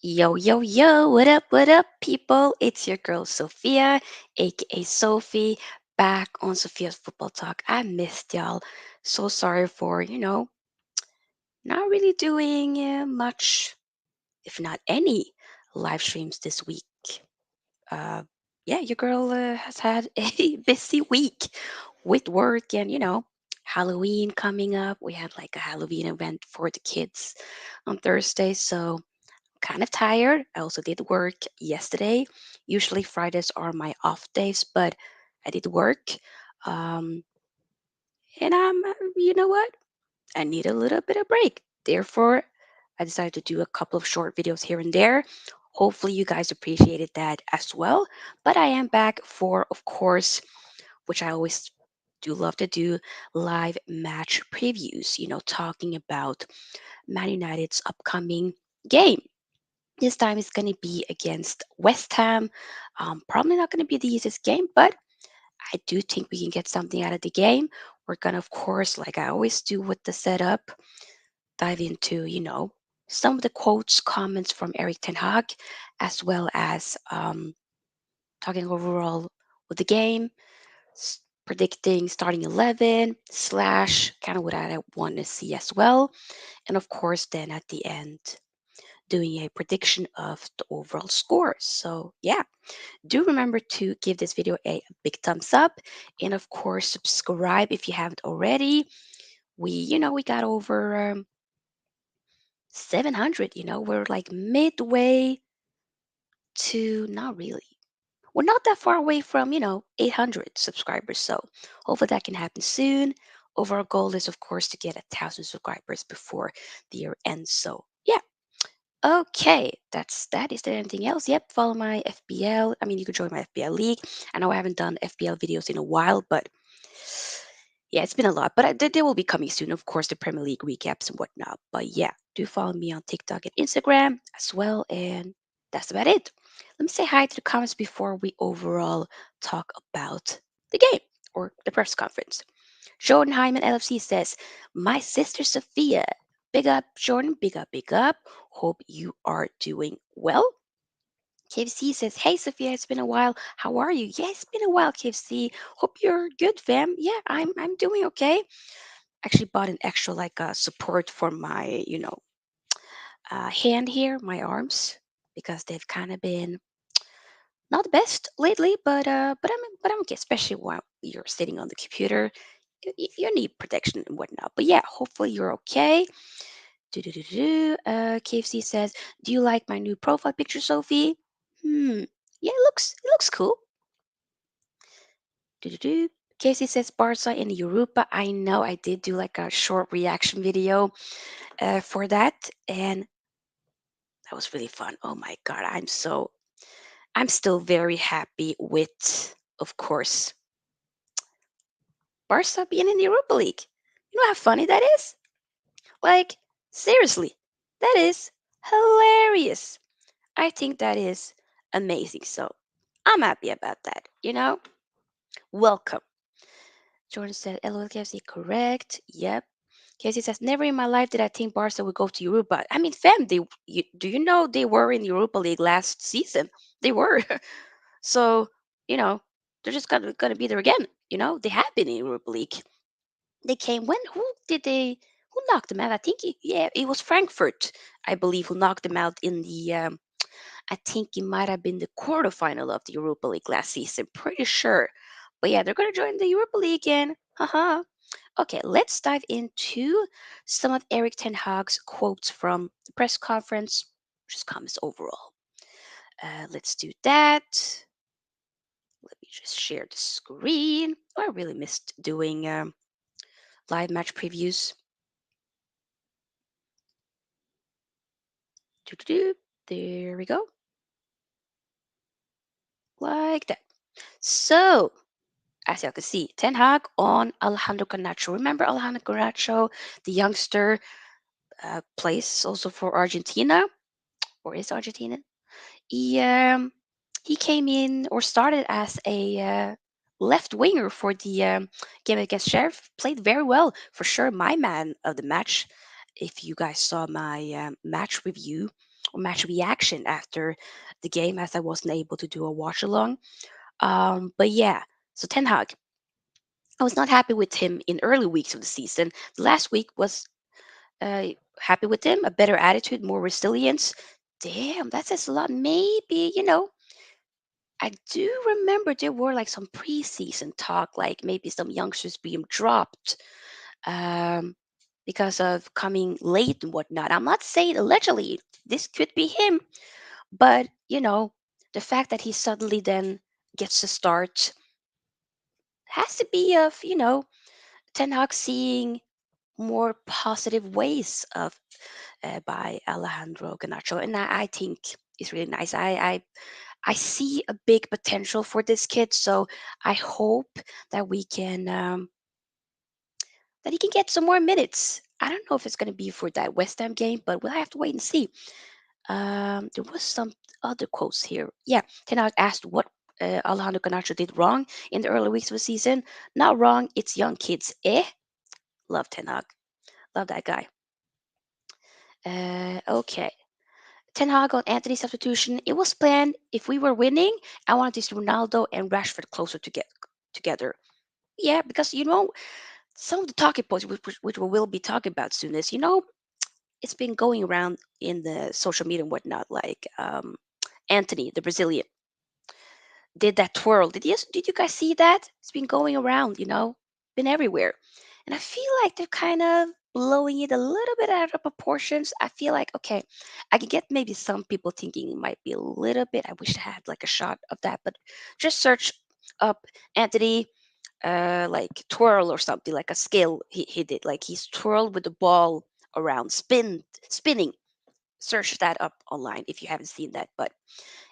Yo, yo, yo, what up, people? It's your girl Sofia, aka Sophie, back on Sophia's Football Talk. I missed y'all. So sorry for, not really doing much, if not any, live streams this week. Uh, yeah, your girl has had a busy week with work and, Halloween coming up. We had like a Halloween event for the kids on Thursday, so kind of tired. I also did work yesterday. Usually Fridays are my off days, but I did work. Um, and you know what? I need a little bit of break. Therefore, I decided to do a couple of short videos here and there. Hopefully, you guys appreciated that as well. But I am back for, of course, which I always do love to do, live match previews, talking about Man United's upcoming game. This time it's going to be against West Ham. Probably not going to be the easiest game, but I do think we can get something out of the game. We're going to, of course, like I always do with the setup, dive into, some of the quotes, comments from Erik Ten Hag, as well as talking overall with the game, predicting starting 11, slash kind of what I want to see as well. And of course, then at the end, doing a prediction of the overall score. So, yeah, do remember to give this video a big thumbs up and, of course, subscribe if you haven't already. We got over 700, we're like midway to not really. We're not that far away from, 800 subscribers. So, hopefully that can happen soon. Overall goal is, of course, to get 1,000 subscribers before the year ends. So, yeah. Okay, that's that. Is there anything else? Yep, follow my FBL. I mean, you can join my FBL league. I know I haven't done FBL videos in a while, but yeah, it's been a lot. But they will be coming soon, of course, the Premier League recaps and whatnot. But yeah, do follow me on TikTok and Instagram as well. And that's about it. Let me say hi to the comments before we overall talk about the game or the press conference. Jordan Hyman LFC says, my sister Sophia. Big up, Jordan. Big up, big up. Hope you are doing well. KFC says, hey, Sophia, it's been a while. How are you? Yeah, it's been a while, KFC. Hope you're good, fam. Yeah, I'm doing okay. Actually bought an extra like support for my, hand here, my arms, because they've kind of been not the best lately, but I'm okay, especially while you're sitting on the computer. You need protection and whatnot. But yeah, hopefully you're okay. KFC says, "Do you like my new profile picture, Sophie?" Yeah, it looks cool. Do. Casey says Barca in Europa. I know I did do like a short reaction video for that, and that was really fun. Oh my god, I'm still very happy with, of course, Barca being in the Europa League. You know how funny that is? Like, seriously, that is hilarious. I think that is amazing. So I'm happy about that. Welcome. Jordan said, LOL KFC, correct. Yep. Casey says, never in my life did I think Barca would go to Europa. I mean, fam, do you know they were in the Europa League last season? They were. So, you know, they're just gonna be there again. They have been in Europa League. They came when? Who knocked them out? I think, yeah, it was Frankfurt, I believe, who knocked them out in the I think it might have been the quarterfinal of the Europa League last season. Pretty sure. But yeah, they're going to join the Europa League again. Haha. Okay, let's dive into some of Erik Ten Hag's quotes from the press conference, just comments overall. Let's do that. Let me just share the screen. Oh, I really missed doing live match previews. Doo-doo-doo. There we go. Like that. So, as you can see, Ten Hag on Alejandro Garnacho. Remember Alejandro Garnacho, the youngster, plays also for Argentina, or is Argentina? He he came in or started as a left winger for the game against Sheriff. Played very well for sure. My man of the match. If you guys saw my match review match reaction after the game, as I wasn't able to do a watch along. But yeah, so Ten Hag, I was not happy with him in early weeks of the season. The last week was uh, happy with him, a better attitude, more resilience. Damn, that says a lot. Maybe, I do remember there were like some preseason talk, like maybe some youngsters being dropped um, because of coming late and whatnot. I'm not saying allegedly this could be him, but the fact that he suddenly then gets to start has to be of Ten Hag seeing more positive ways of by Alejandro Garnacho, and I think it's really nice. I see a big potential for this kid, so I hope that we can that he can get some more minutes. I don't know if it's going to be for that West Ham game, but we'll have to wait and see. There was some other quotes here. Yeah, Ten Hag asked what Alejandro Garnacho did wrong in the early weeks of the season. Not wrong. It's young kids. Love Ten Hag. Love that guy. Okay. Ten Hag on Anthony substitution. It was planned. If we were winning, I wanted to see Ronaldo and Rashford closer to get together. Yeah, because some of the talking points which we will be talking about soon is it's been going around in the social media and whatnot, like Anthony, the Brazilian, did that twirl. Did you guys see that? It's been going around, been everywhere. And I feel like they're kind of blowing it a little bit out of proportions. I feel like, okay, I can get maybe some people thinking it might be a little bit. I wish I had like a shot of that, but just search up Anthony like twirl or something, like a skill he did. Like he's twirled with the ball around, spinning. Search that up online if you haven't seen that. But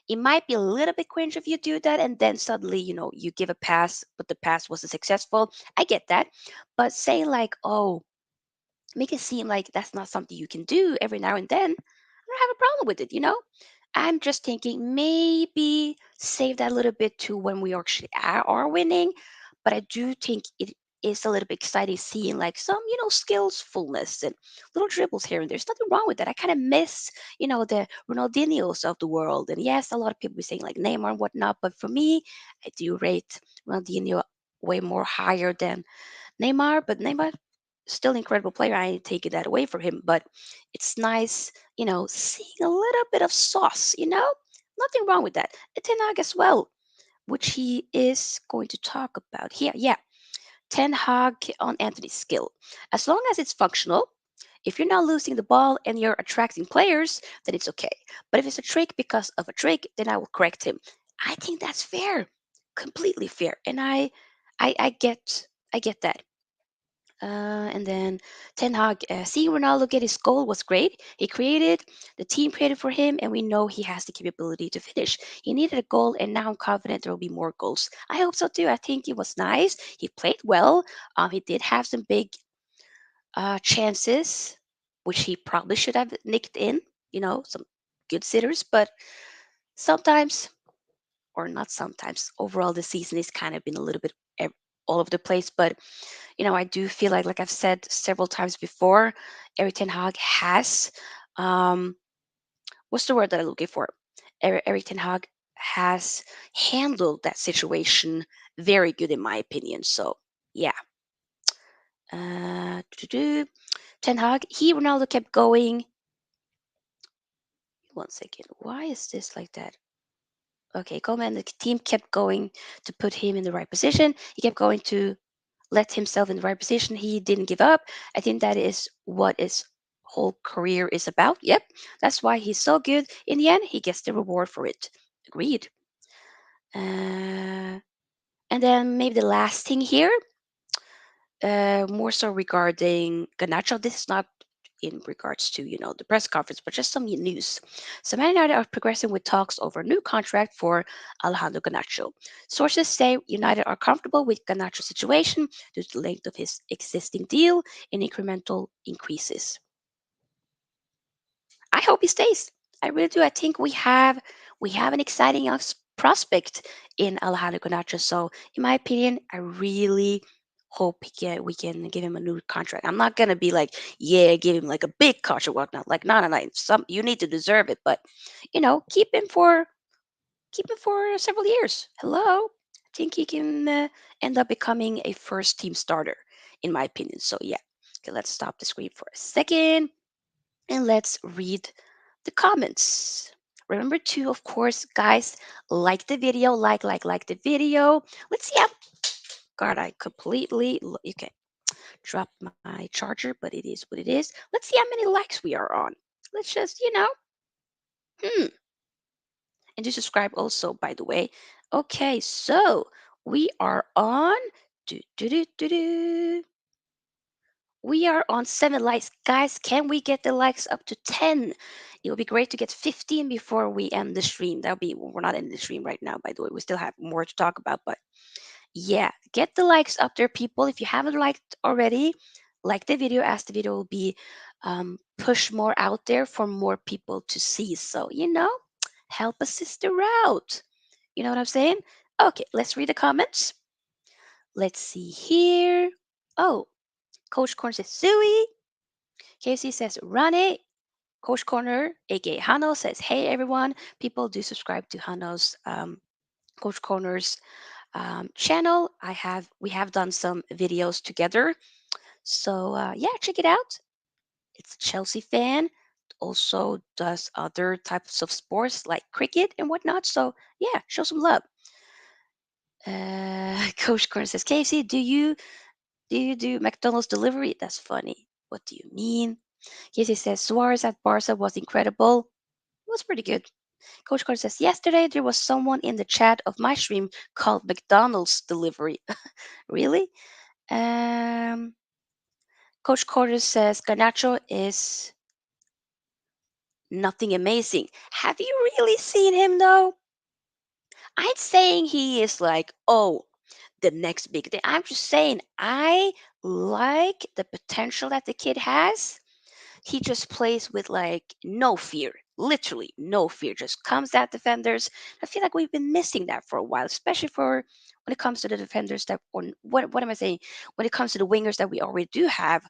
it might be a little bit cringe if you do that and then suddenly, you give a pass, but the pass wasn't successful. I get that. But say like, oh, make it seem like that's not something you can do every now and then. I don't have a problem with it. I'm just thinking maybe save that a little bit to when we actually are winning. But I do think it is a little bit exciting seeing like some, skillfulness and little dribbles here and there. There's nothing wrong with that. I kind of miss, the Ronaldinhos of the world. And yes, a lot of people be saying like Neymar and whatnot. But for me, I do rate Ronaldinho way more higher than Neymar. But Neymar still incredible player. I ain't taking that away from him, but it's nice, seeing a little bit of sauce, Nothing wrong with that. Ten Hag as well, which he is going to talk about here. Yeah, Ten Hag on Anthony's skill. As long as it's functional, if you're not losing the ball and you're attracting players, then it's okay. But if it's a trick because of a trick, then I will correct him. I think that's fair, completely fair, and I get that. And then Ten Hag, seeing Ronaldo get his goal was great. The team created for him, and we know he has the capability to finish. He needed a goal, and now I'm confident there will be more goals. I hope so too. I think it was nice. He played well. He did have some big chances, which he probably should have nicked in, some good sitters, but sometimes, or not sometimes, overall, the season has kind of been a little bit all over the place, but I do feel like I've said several times before, Erik Ten Hag has, um, what's the word that I'm looking for? Erik Ten Hag has handled that situation very good, in my opinion. So, yeah. Ten Hag, Ronaldo kept going. One second. Why is this like that? Okay, Coleman, the team kept going to put him in the right position. He kept going to let himself in the right position. He didn't give up. I think that is what his whole career is about. Yep. That's why he's so good. In the end, he gets the reward for it. Agreed. And then maybe the last thing here, more so regarding Ganacho. This is not in regards to the press conference, but just some news. So Man United are progressing with talks over a new contract for Alejandro Ganacho. Sources say United are comfortable with Ganacho's situation due to the length of his existing deal and incremental increases. I hope he stays. I really do. I think we have an exciting young prospect in Alejandro Ganacho. So in my opinion, I really hope we can give him a new contract. I'm not gonna be like, yeah, give him like a big contract, whatnot. Like, no, no, no. Some you need to deserve it, but keep him for several years. Hello, I think he can end up becoming a first team starter, in my opinion. So yeah, okay, let's stop the screen for a second and let's read the comments. Remember to, of course, guys, like the video, like the video. Let's see how. God, I completely okay. Dropped my charger, but it is what it is. Let's see how many likes we are on. Let's just, hmm. And do subscribe also, by the way. Okay, so we are on. Do, do, do, do, do. We are on 7 likes. Guys, can we get the likes up to 10? It would be great to get 15 before we end the stream. That'll be, we're not ending the stream right now, by the way. We still have more to talk about, but yeah, get the likes up there, people. If you haven't liked already, like the video as the video will be pushed more out there for more people to see. So, help a sister out. You know what I'm saying? Okay, let's read the comments. Let's see here. Oh, Coach Corn says Suey. Casey says run it. Coach Corner, aka Hano, says hey everyone. People do subscribe to Hano's Coach Corner's channel. We have done some videos together. So yeah, check it out. It's a Chelsea fan. Also does other types of sports like cricket and whatnot. So yeah, show some love. Coach Corn says, Casey, do you do McDonald's delivery? That's funny. What do you mean? Casey says Suarez at Barca was incredible. It was pretty good. Coach Corn says yesterday there was someone in the chat of my stream called McDonald's delivery. Really? Um, Coach Corder says Garnacho is nothing amazing. Have you really seen him though? I'm saying he is like, oh, the next big thing. I'm just saying I like the potential that the kid has. He just plays with like no fear, literally no fear. Just comes at defenders. I feel like we've been missing that for a while, especially for when it comes to the defenders that, or what am I saying? When it comes to the wingers that we already do have,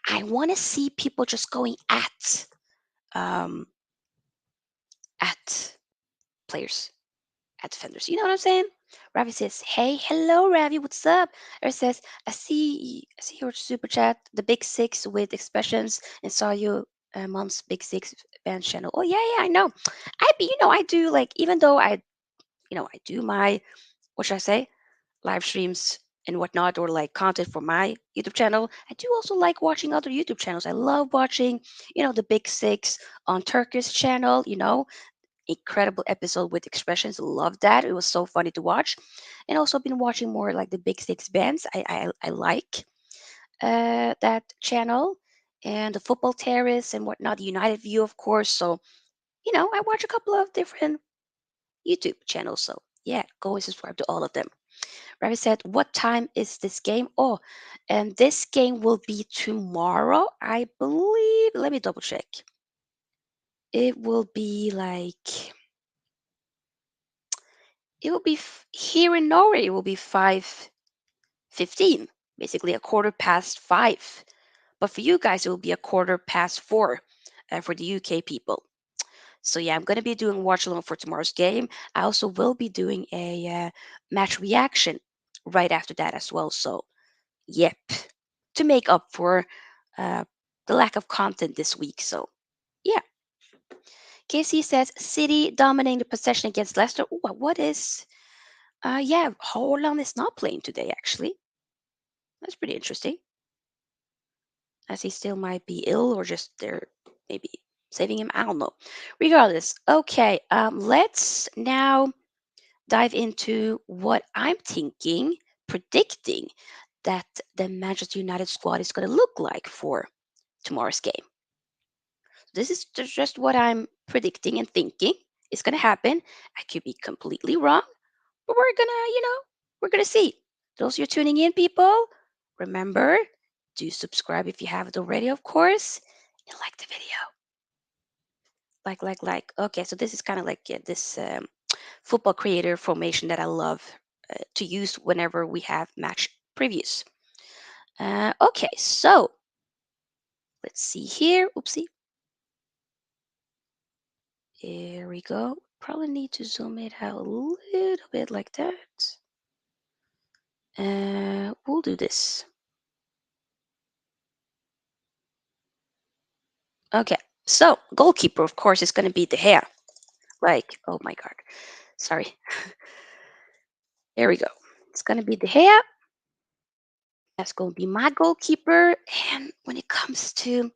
I want to see people just going um, at players, at defenders. You know what I'm saying? Ravi says, "Hey, hello, Ravi, what's up?" Or says, "I see your super chat, the Big Six with expressions, and saw you mom's Big Six band channel." Oh yeah, yeah, I know. I do like even though I do my what should I say live streams and whatnot or like content for my YouTube channel. I do also like watching other YouTube channels. I love watching the Big Six on Turkish channel. Incredible episode with expressions. Love that. It was so funny to watch. And also been watching more like the Big Six bands. I like that channel and the Football Terrace and whatnot. The United View, of course. So I watch a couple of different YouTube channels. So yeah, go and subscribe to all of them. Ravi said, "What time is this game?" Oh, and this game will be tomorrow, I believe. Let me double check. It will be like it will be here in Norway. It will be 5:15, basically a quarter past 5. But for you guys, it will be a quarter past 4 for the UK people. So yeah, I'm gonna be doing watch along for tomorrow's game. I also will be doing a match reaction right after that as well. So yep, to make up for uh, the lack of content this week. So yeah, KC says City dominating the possession against Leicester. Ooh, what is? Yeah, Holland is not playing today. Actually, that's pretty interesting. As he still might be ill or just they're maybe saving him. I don't know. Regardless, okay. Let's now dive into what I'm thinking, predicting that the Manchester United squad is going to look like for tomorrow's game. This is just what I'm predicting and thinking is going to happen. I could be completely wrong, but we're gonna see. Those you're tuning in, people, remember do subscribe if you haven't already, of course, and like the video. Like. Okay, so this is kind of like this football creator formation that I love to use whenever we have match previews. Okay, so let's see here. Oopsie. Here we go. Probably need to zoom it out a little bit like that. We'll do this. Okay, so goalkeeper, of course, is going to be the hair. Like, oh my God. Sorry. There we go. It's going to be the hair. That's going to be my goalkeeper. And when it comes to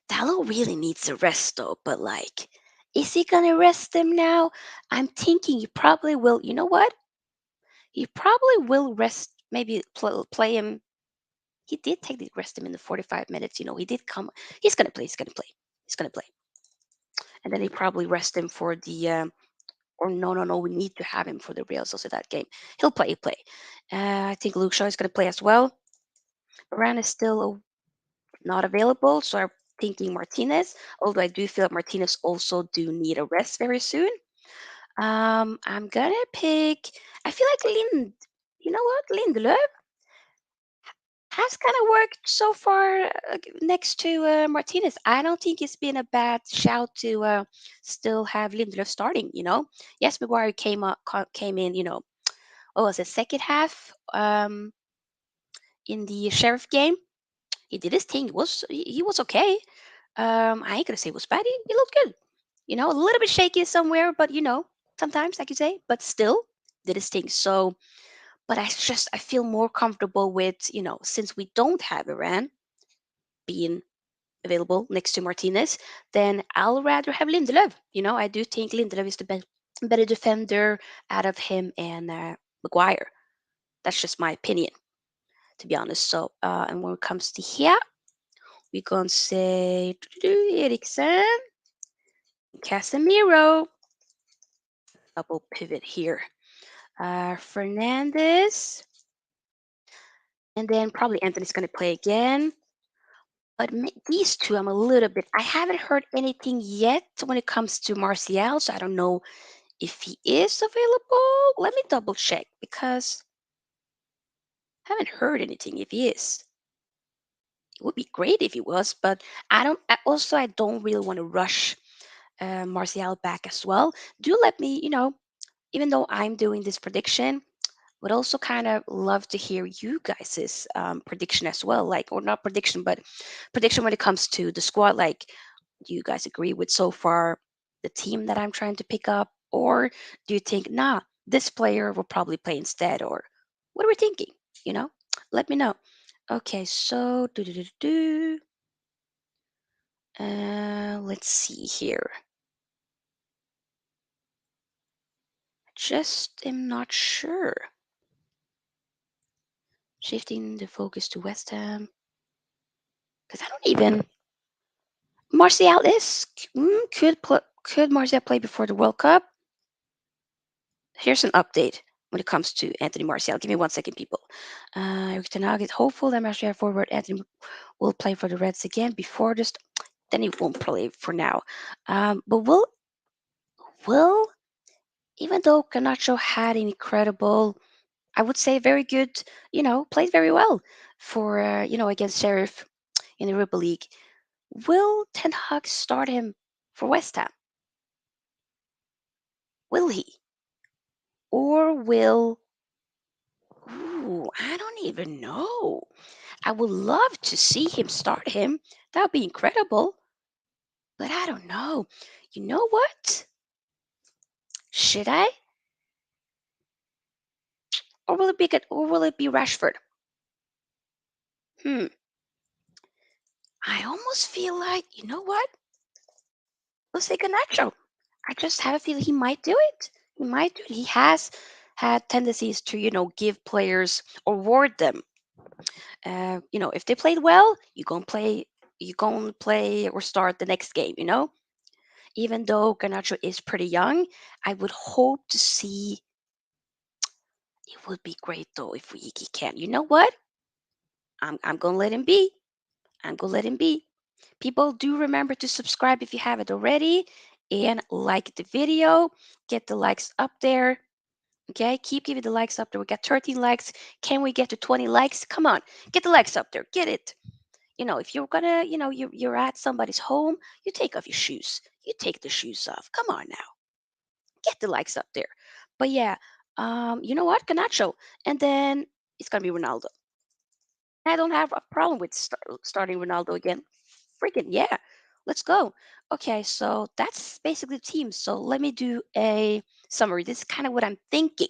Dallo, really needs a rest though. But like, is he going to rest him now? I'm thinking he probably will. You know what? He probably will rest. Maybe play him. He did take the rest him in the 45 minutes. He did come. He's going to play. He's going to play. He's going to play. And then he probably rest him for the or no, no, no, we need to have him for the Real Sociedad game. He'll play, he'll play. I think Luke Shaw is going to play as well. Varane is still not available, so I'm thinking Martinez. Although I do feel that Martinez also do need a rest very soon. I'm gonna pick. I feel like You know what, Lindelöf has kind of worked so far next to Martinez. I don't think it's been a bad shout to still have Lindelöf starting. Yes, Maguire came in. What was it, second half in the Sheriff game. He did his thing. He was okay. I ain't gonna say it was bad. He looked good. A little bit shaky somewhere, but sometimes I could say, but still did his thing. So, but I feel more comfortable with since we don't have Iran being available next to Martinez, then I'll rather have Lindelöf. I do think Lindelöf is the better defender out of him and Maguire. That's just my opinion, to be honest. So, and when it comes to here, we gonna say Eriksen, Casemiro, double pivot here. Fernandez, and then probably Anthony's gonna play again. But these two, I'm a little bit. I haven't heard anything yet when it comes to Martial, so I don't know if he is available. Let me double check because I haven't heard anything if he is. It would be great if he was, but I don't. Also, I don't really want to rush Martial back as well. Do let me, even though I'm doing this prediction, would also kind of love to hear you guys' prediction as well. Like, or not prediction, but prediction when it comes to the squad. Like, do you guys agree with so far the team that I'm trying to pick up? Or do you think, nah, this player will probably play instead? Or what are we thinking? You know, let me know. Okay, so let's see here. Just am not sure. Shifting the focus to West Ham because I don't even. Martial could Martial play before the World Cup? Here's an update when it comes to Anthony Martial. Give me 1 second, people. Erik Ten Hag is hopeful that Martial forward Anthony will play for the Reds again before this. Then he won't play for now. But will even though Camacho had an incredible, I would say, very good, played very well for against Sheriff in the Europa League. Will Ten Hag start him for West Ham? Will he? Or will. Ooh, I don't even know. I would love to see him start him. That would be incredible. But I don't know. You know what? Should I? Or will it be good? Or will it be Rashford? Hmm. I almost feel like, you know what? Let's say Ganacho. I just have a feeling he might do it. He might do it. He has had tendencies to, give players or reward them. If they played well, you gonna play or start the next game, Even though Garnacho is pretty young, I would hope to see. It would be great though if he can. You know what? I'm gonna let him be. I'm gonna let him be. People, do remember to subscribe if you haven't already, and like the video. Get the likes up there. Okay, keep giving the likes up there. We got 13 likes. Can we get to 20 likes? Come on, get the likes up there. Get it. If you're gonna, you're at somebody's home, you take off your shoes. You take the shoes off. Come on now, get the likes up there. But yeah, you know what, Ganacho, and then it's gonna be Ronaldo. I don't have a problem with starting Ronaldo again. Freaking yeah, let's go. Okay, so that's basically the team. So let me do a summary. This is kind of what I'm thinking,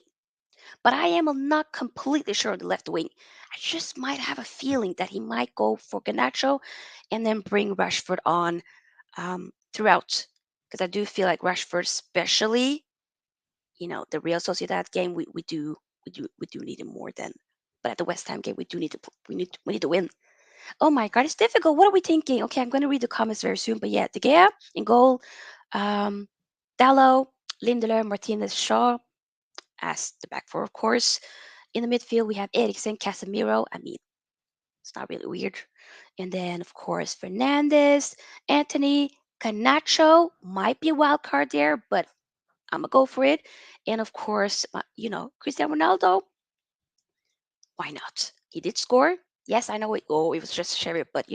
but I am not completely sure on the left wing. I just might have a feeling that he might go for Ganacho and then bring Rashford on throughout, because I do feel like Rashford, especially, the Real Sociedad game, we do need him more than. But at the West Ham game, we do need to we need to win. Oh my God, it's difficult. What are we thinking? Okay, I'm going to read the comments very soon. But yeah, De Gea in goal, um, Dallo, Lindelof, Martinez, Shaw as the back four, of course. In the midfield, we have Eriksen, Casemiro. I mean, it's not really weird. And then, of course, Fernandez, Anthony, Canacho might be a wild card there, but I'm gonna go for it. And of course, Cristiano Ronaldo. Why not? He did score. Yes, I know it. Oh, it was just sheriff, but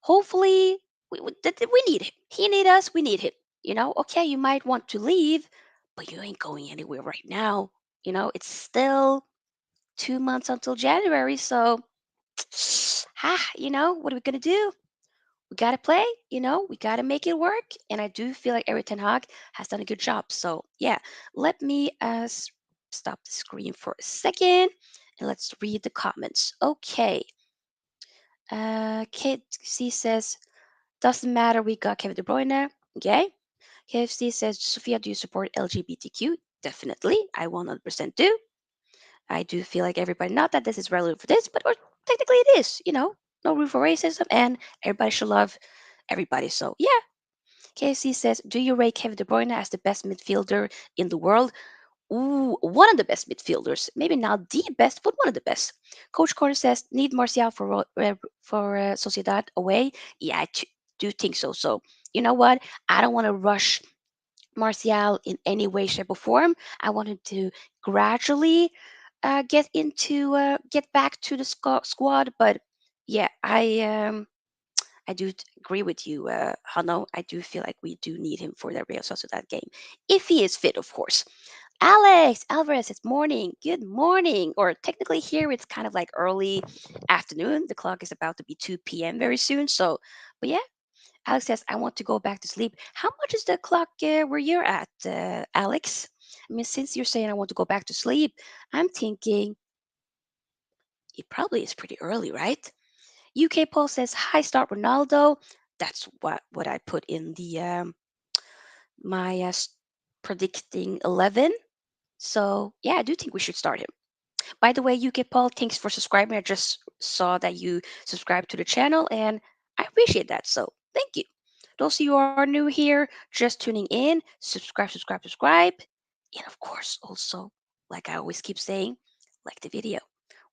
hopefully we need him. He need us. We need him. Okay, you might want to leave, but you ain't going anywhere right now. It's still 2 months until January, so what are we gonna do? We gotta play. We gotta make it work. And I do feel like Erik Ten Hag has done a good job. So yeah, let me stop the screen for a second and let's read the comments. Okay, Kid C says doesn't matter. We got Kevin De Bruyne. Okay. KFC says, Sophia, do you support LGBTQ? Definitely. I 100% do. I do feel like everybody, not that this is relevant for this, but or technically it is, no room for racism and everybody should love everybody. So yeah. KFC says, do you rate Kevin De Bruyne as the best midfielder in the world? Ooh, one of the best midfielders. Maybe not the best, but one of the best. Coach Corner says, need Martial for Sociedad away. Yeah, do think so. So you know what? I don't want to rush Martial in any way, shape, or form. I wanted to gradually get back to the squad. But yeah, I do agree with you, Hano. I do feel like we do need him for that Real Sociedad game, if he is fit, of course. Alex Alvarez, it's morning. Good morning. Or technically here it's kind of like early afternoon. The clock is about to be 2 p.m. very soon. So, but yeah, Alex says, I want to go back to sleep. How much is the clock where you're at, Alex? I mean, since you're saying I want to go back to sleep, I'm thinking it probably is pretty early, right? UK Paul says, hi, start Ronaldo. That's what I put in the my predicting 11. So yeah, I do think we should start him. By the way, UK Paul, thanks for subscribing. I just saw that you subscribed to the channel and I appreciate that. So thank you. Those of you who are new here, just tuning in, subscribe, subscribe, subscribe. And of course, also, like I always keep saying, like the video.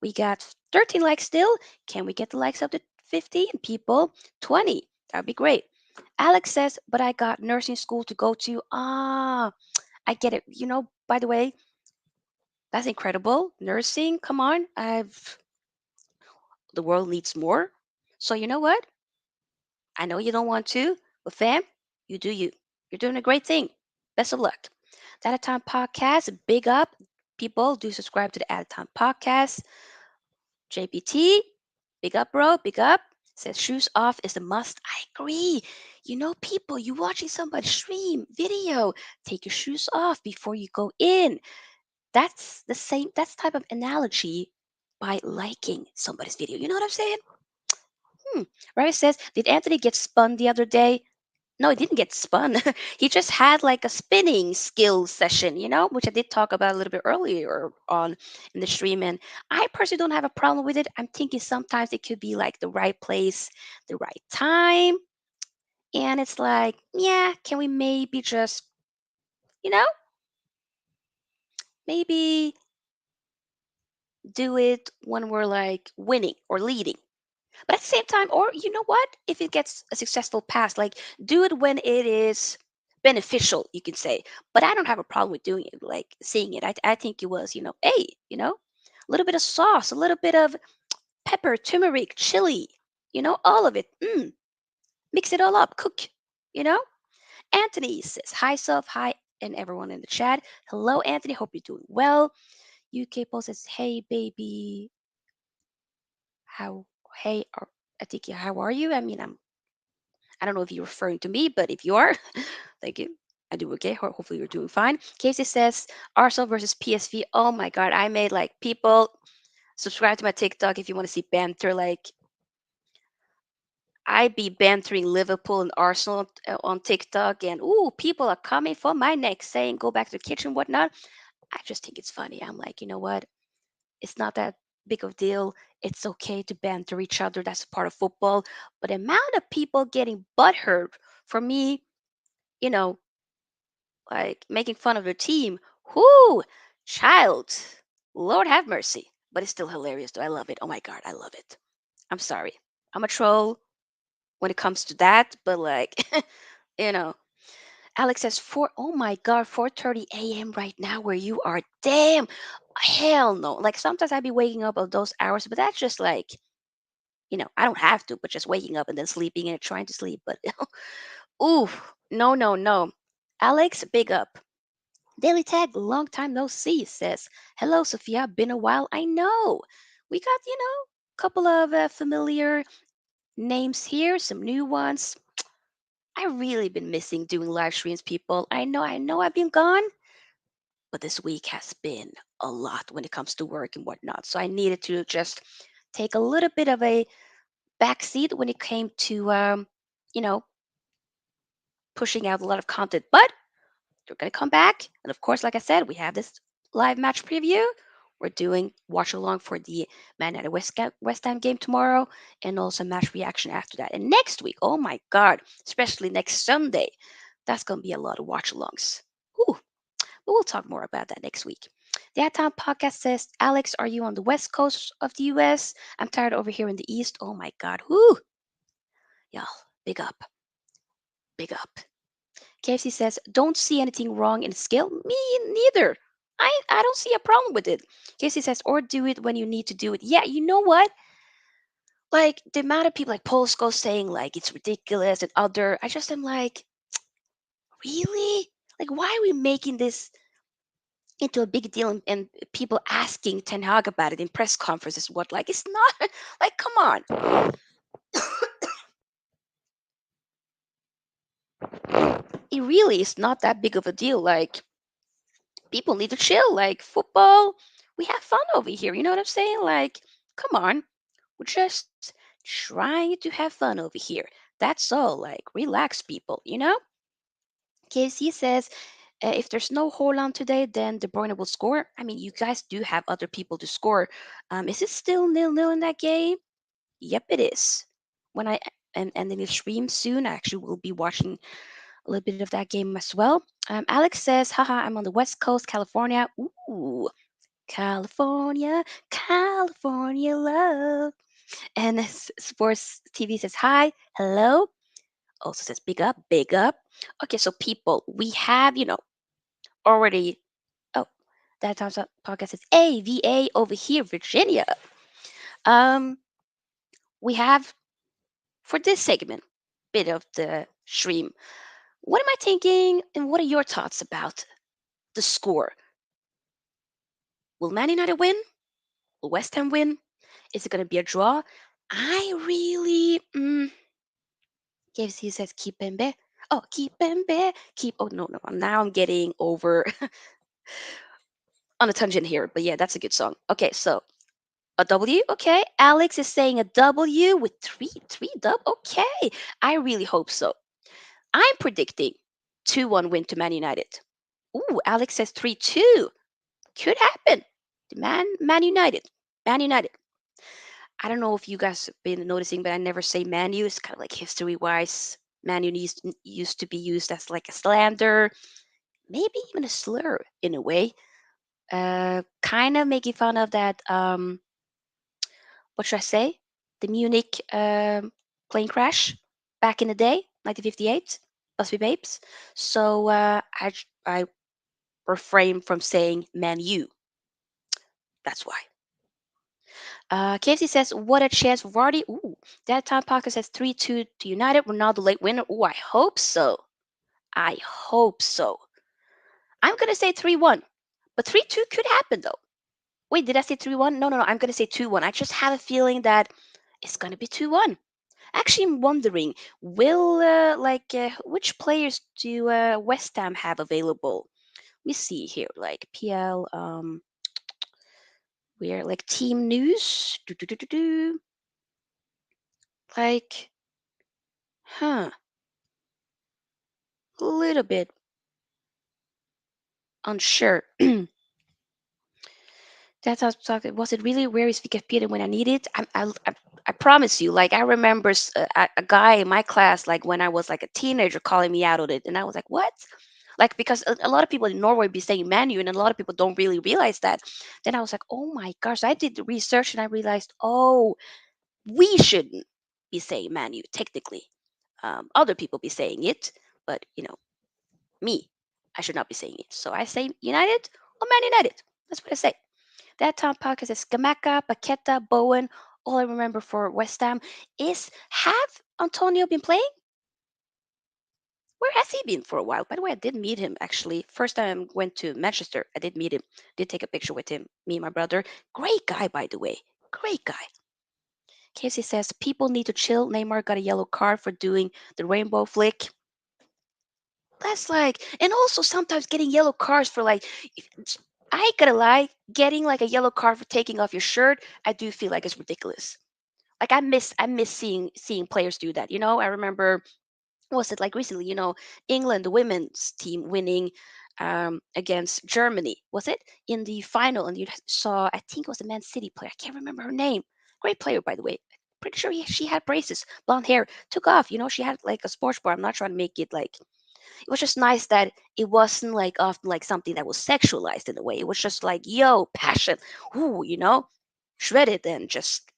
We got 13 likes still. Can we get the likes up to 15 people? 20. That would be great. Alex says, but I got nursing school to go to. Ah, I get it. By the way, that's incredible. Nursing, come on. The world needs more. So you know what? I know you don't want to, but fam, you do you. You're doing a great thing. Best of luck. The At a Time Podcast, big up. People do subscribe to the At a Time Podcast. JPT, big up, bro, big up. Says shoes off is a must. I agree. People, you watching somebody stream video, take your shoes off before you go in. That's the same, that's type of analogy by liking somebody's video. You know what I'm saying? Hmm. Ravi says, did Anthony get spun the other day? No, he didn't get spun. He just had like a spinning skill session, which I did talk about a little bit earlier on in the stream. And I personally don't have a problem with it. I'm thinking sometimes it could be like the right place, the right time. And it's like, yeah, can we maybe just, you know, maybe do it when we're like winning or leading? But at the same time, or you know what? If it gets a successful pass, like do it when it is beneficial, you can say. But I don't have a problem with doing it, like seeing it. I think it was, hey, a little bit of sauce, a little bit of pepper, turmeric, chili, all of it. Mix it all up, cook, you know. Anthony says, hi, Soph, hi, and everyone in the chat. Hello, Anthony, hope you're doing well. UK Post says, hey, baby, how, hey, Atiki, how are you? I mean, I don't know if you're referring to me, but if you are, thank you. I do okay. Hopefully you're doing fine. Casey says Arsenal versus PSV. Oh my god, I made like people subscribe to my TikTok if you want to see banter. Like I be bantering Liverpool and Arsenal on TikTok, and ooh, people are coming for my neck saying go back to the kitchen, whatnot. I just think it's funny. I'm like, you know what? It's not that big of a deal. It's okay to banter each other. That's a part of football. But the amount of people getting butthurt for me, you know, like making fun of their team. Whoo, child, Lord have mercy. But it's still hilarious, though. I love it. Oh my god, I love it. I'm sorry. I'm a troll when it comes to that, but like, you know, Alex says oh my god, 4:30 a.m. right now where you are. Damn, hell no. Like sometimes I'd be waking up at those hours, but that's just like, I don't have to, but just waking up and then sleeping and trying to sleep. But ooh, no, no, no. Alex, big up. Daily Tag, long time no see, says, hello, Sophia, been a while. I know. We got, a couple of familiar names here, some new ones. I really been missing doing live streams, people. I know I've been gone, but this week has been a lot when it comes to work and whatnot. So I needed to just take a little bit of a backseat when it came to, you know, pushing out a lot of content. But we're going to come back. And of course, like I said, we have this live match preview. We're doing watch along for the Man United West Ham game tomorrow, and also match reaction after that. And next week, oh my God, especially next Sunday, that's going to be a lot of watch alongs. Ooh, but we'll talk more about that next week. The Ad Time podcast says, Alex, are you on the west coast of the US? I'm tired over here in the east. Oh my God. Whoo, y'all, big up, big up. KFC says, don't see anything wrong in skill. Me neither. I don't see a problem with it. KFC says, or do it when you need to do it. Yeah, you know what? Like the amount of people like Polsko saying like it's ridiculous and other, I just am like, really? Like, why are we making this into a big deal and people asking Ten Hag about it in press conferences? What, like, it's not like, come on. It really is not that big of a deal. Like, people need to chill. Like football, we have fun over here. You know what I'm saying? Like, come on, we're just trying to have fun over here. That's all. Like, relax, people. KC says if there's no Holland today, then De Bruyne will score. I mean, you guys do have other people to score. Is it still 0-0 in that game? Yep, it is. When I and then the stream soon, I actually will be watching a little bit of that game as well. Alex says, haha, I'm on the West Coast, California. Ooh, California, California love. And Sports TV says hi, hello. Also says big up, big up. Okay, so people, we have, already. Oh, that time's up podcast says AVA over here, Virginia. Um, we have for this segment bit of the stream. What am I thinking, and what are your thoughts about the score? Will Man United win? Will West Ham win? Is it going to be a draw? I really. Yes, he says Kipembe. Oh, Kipembe. Keep. Oh, no, no. Now I'm getting over on a tangent here. But yeah, that's a good song. Okay, so a W. Okay. Alex is saying a W with three dub. Okay. I really hope so. I'm predicting 2-1 win to Man United. Ooh, Alex says 3-2. Could happen. The Man United. Man United. I don't know if you guys have been noticing, but I never say Man U. It's kind of like history wise. Man U used to be used as like a slander, maybe even a slur in a way. Kind of making fun of that. What should I say? The Munich plane crash back in the day, 1958. us be babes. So I refrain from saying Man U. That's why. KFC says, "What a chance for Vardy." Ooh, that time podcast says 3-2 to United. Ronaldo late winner. Ooh, I hope so. I hope so. I'm gonna say 3-1, but 3-2 could happen though. Wait, did I say 3-1? No, no, no. I'm gonna say 2-1. I just have a feeling that it's gonna be 2-1. Actually, I'm wondering, will which players do West Ham have available? Let me see here, like PL, where like team news, like, huh, a little bit unsure. That's how I was talking. Was it really where is Wikipedia when I need it? I promise you. Like I remember a guy in my class, like when I was like a teenager, calling me out on it, and I was like, "What?" Like because a lot of people in Norway be saying menu, and a lot of people don't really realize that. Then I was like, "Oh my gosh!" I did the research, and I realized, oh, we shouldn't be saying menu technically. Other people be saying it, but me, I should not be saying it. So I say United or Man United. That's what I say. That time podcast is Skamaka, Paqueta, Bowen. All I remember for West Ham is have Antonio been playing? Where has he been for a while? By the way, I did meet him actually. First time I went to Manchester, I did meet him. Did take a picture with him, me and my brother. Great guy, by the way. Great guy. Casey says people need to chill. Neymar got a yellow card for doing the rainbow flick. That's like, and also sometimes getting yellow cards for like, I ain't gonna lie, getting like a yellow card for taking off your shirt, I do feel like it's ridiculous. Like I miss seeing players do that. I remember, what was it like recently? England, the women's team winning against Germany. Was it in the final? And you saw, I think it was a Man City player. I can't remember her name. Great player, by the way. Pretty sure she had braces, blonde hair, took off. She had like a sports bra. I'm not trying to make it like. It was just nice that it wasn't like often like something that was sexualized in a way. It was just like, yo, passion, ooh, shredded and just,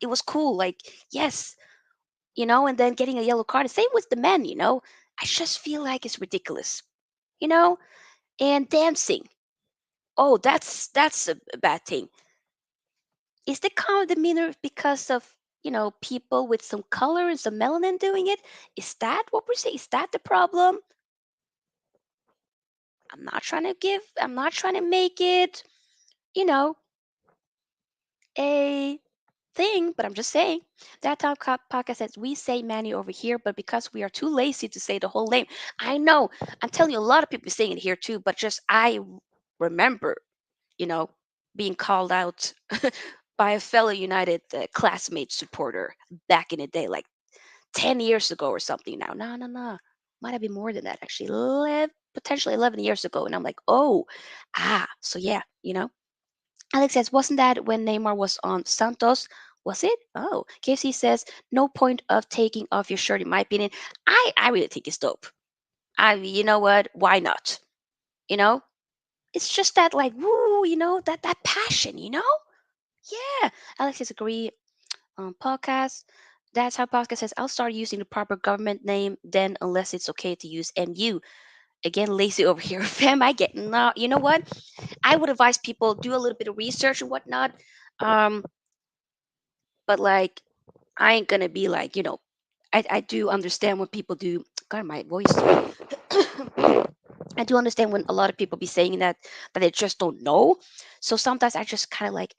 it was cool. Like, yes, and then getting a yellow card. Same with the men. I just feel like it's ridiculous, you know. And dancing. Oh, that's a bad thing. Is the common demeanor because of people with some color and some melanin doing it? Is that what we're saying? Is that the problem? I'm not trying to make it, you know, a thing, but I'm just saying. That time podcast says we say Manny over here, but because we are too lazy to say the whole name, I know. I'm telling you, a lot of people saying it here too, but just I remember, you know, being called out by a fellow United classmate supporter back in the day, like 10 years ago or something now. No, no, no. Might have been more than that, actually. Potentially 11 years ago. And I'm like, oh, so yeah, Alex says, wasn't that when Neymar was on Santos? Was it? Oh, KC says, no point of taking off your shirt, in my opinion. I really think it's dope. You know what? Why not? You know, it's just that like, woo, that passion. Yeah. Alex says, agree. Podcast. That's how podcast says, I'll start using the proper government name then, unless it's okay to use MU. Again, lazy over here. Fam, I get no. You know what? I would advise people do a little bit of research and whatnot. Um, but like I ain't gonna be like, I do understand when people do. God, my voice. I do understand when a lot of people be saying that they just don't know. So sometimes I just kind of like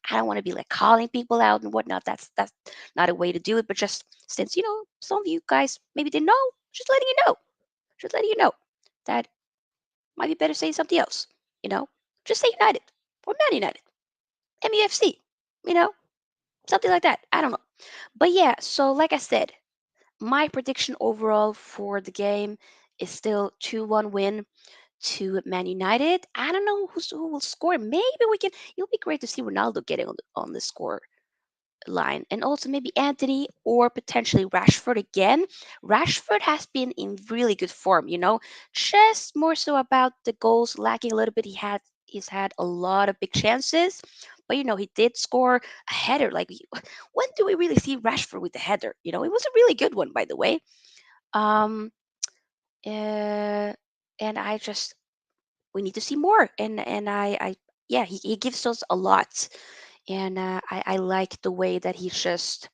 I don't want to be like calling people out and whatnot. That's not a way to do it. But just since some of you guys maybe didn't know, just letting you know, that might be better saying something else. You know, just say United or Man United, MUFC. You know, something like that. I don't know. But yeah, so like I said, my prediction overall for the game is still 2-1 win to Man United. I don't know who will score. Maybe we can. It'll be great to see Ronaldo getting on the score line, and also maybe Anthony or potentially Rashford again. Rashford has been in really good form. Just more so about the goals lacking a little bit. He's had a lot of big chances, but he did score a header. Like when do we really see Rashford with the header? It was a really good one, by the way. Um, uh, and I just we need to see more. And yeah, he gives us a lot, and I like the way that he's just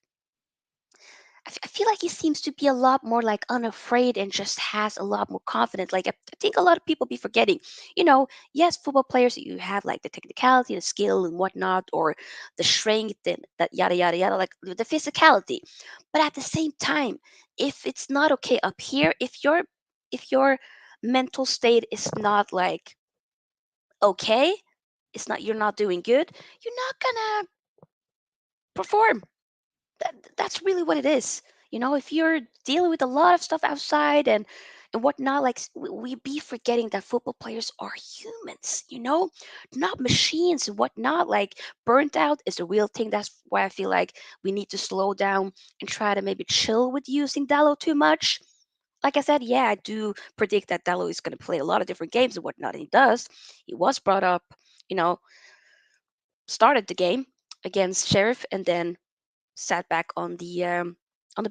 I feel like he seems to be a lot more like unafraid and just has a lot more confidence. Like I think a lot of people be forgetting, yes, football players you have like the technicality, the skill and whatnot, or the strength and that yada yada yada, like the physicality. But at the same time, if it's not okay up here, if your mental state is not like okay, it's not you're not doing good, you're not gonna perform. That's really what it is. If you're dealing with a lot of stuff outside and whatnot, like we be forgetting that football players are humans, not machines and whatnot. Like burnt out is a real thing. That's why I feel like we need to slow down and try to maybe chill with using Dallo too much. Like I said, yeah, I do predict that Dallo is going to play a lot of different games and whatnot, and he does. He was brought up, you know, started the game against Sheriff and then sat back on the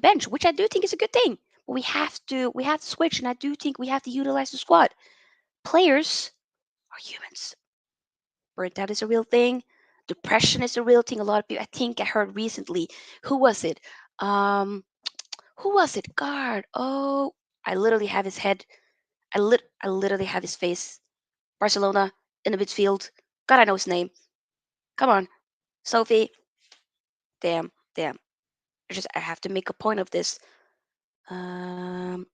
bench, which I do think is a good thing. But we have to switch, and I do think we have to utilize the squad. Players are humans. Burnt out is a real thing. Depression is a real thing. A lot of people. I think I heard recently. Who was it? Um, who was it? God. Oh, I literally have his head. I literally have his face. Barcelona in the midfield. God, I know his name. Come on, Sophie. Damn, damn. I have to make a point of this. Why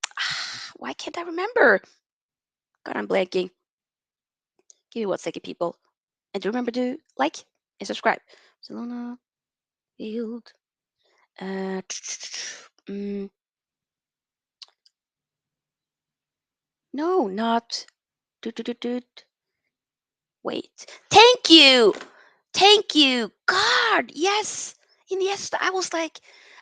can't I remember? God, I'm blanking. Give me 1 second, people. And do remember to like and subscribe. Barcelona Field. Uh, mm, no, not. Wait. Thank you. Thank you. God, yes. And yes, I was like,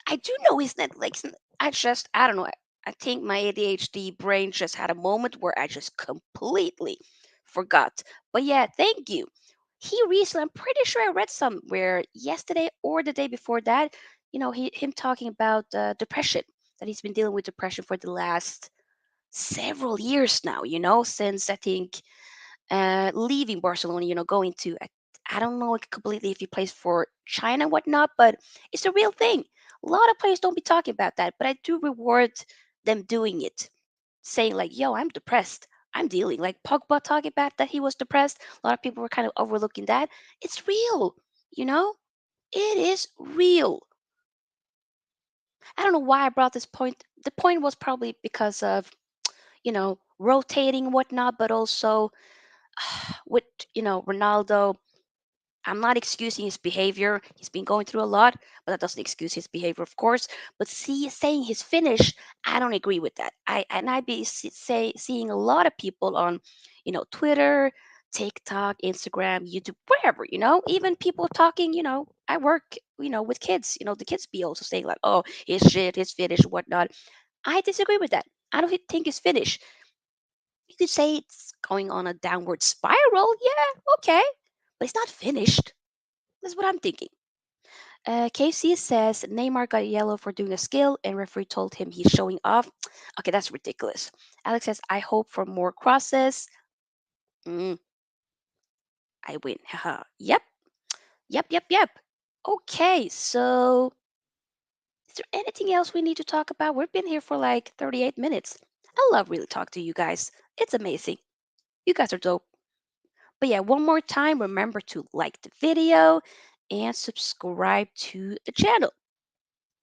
I do know his net. Like, I don't know. I think my ADHD brain just had a moment where I just completely forgot. But yeah, thank you. He recently, I'm pretty sure I read somewhere yesterday or the day before that, him talking about depression, that he's been dealing with depression for the last several years now, since I think leaving Barcelona, going to I don't know completely if he plays for China and whatnot, but it's a real thing. A lot of players don't be talking about that, but I do reward them doing it, saying like, "Yo, I'm depressed. I'm dealing." Like Pogba talking about that he was depressed. A lot of people were kind of overlooking that. It's real, you know. It is real. I don't know why I brought this point. The point was probably because of rotating and whatnot, but also with Ronaldo. I'm not excusing his behavior. He's been going through a lot, but that doesn't excuse his behavior, of course. But saying he's finished, I don't agree with that. I be seeing a lot of people on, Twitter, TikTok, Instagram, YouTube, wherever, even people talking. I work, with kids. The kids be also saying like, oh, his shit, his finished, whatnot. I disagree with that. I don't think it's finished. You could say it's going on a downward spiral. Yeah, okay, but it's not finished. That's what I'm thinking. KC says Neymar got yellow for doing a skill, and referee told him he's showing off. Okay, that's ridiculous. Alex says I hope for more crosses. Mm, I win. Haha. Yep. Yep. Yep. Yep. Okay. So, is there anything else we need to talk about? We've been here for like 38 minutes. I love really talk to you guys. It's amazing. You guys are dope. But yeah, one more time, remember to like the video and subscribe to the channel.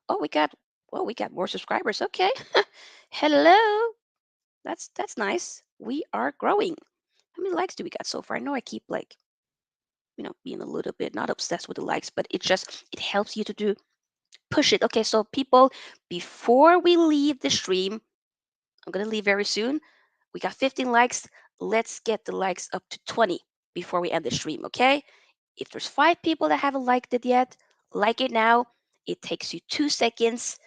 Oh, we got more subscribers. Okay. Hello. That's nice. We are growing. How many likes do we got so far? I know I keep like, being a little bit not obsessed with the likes, but it helps you to do push it. Okay, so people, before we leave the stream, I'm gonna leave very soon. We got 15 likes. Let's get the likes up to 20 before we end the stream, okay? If there's 5 people that haven't liked it yet, like it now. It takes you 2 seconds,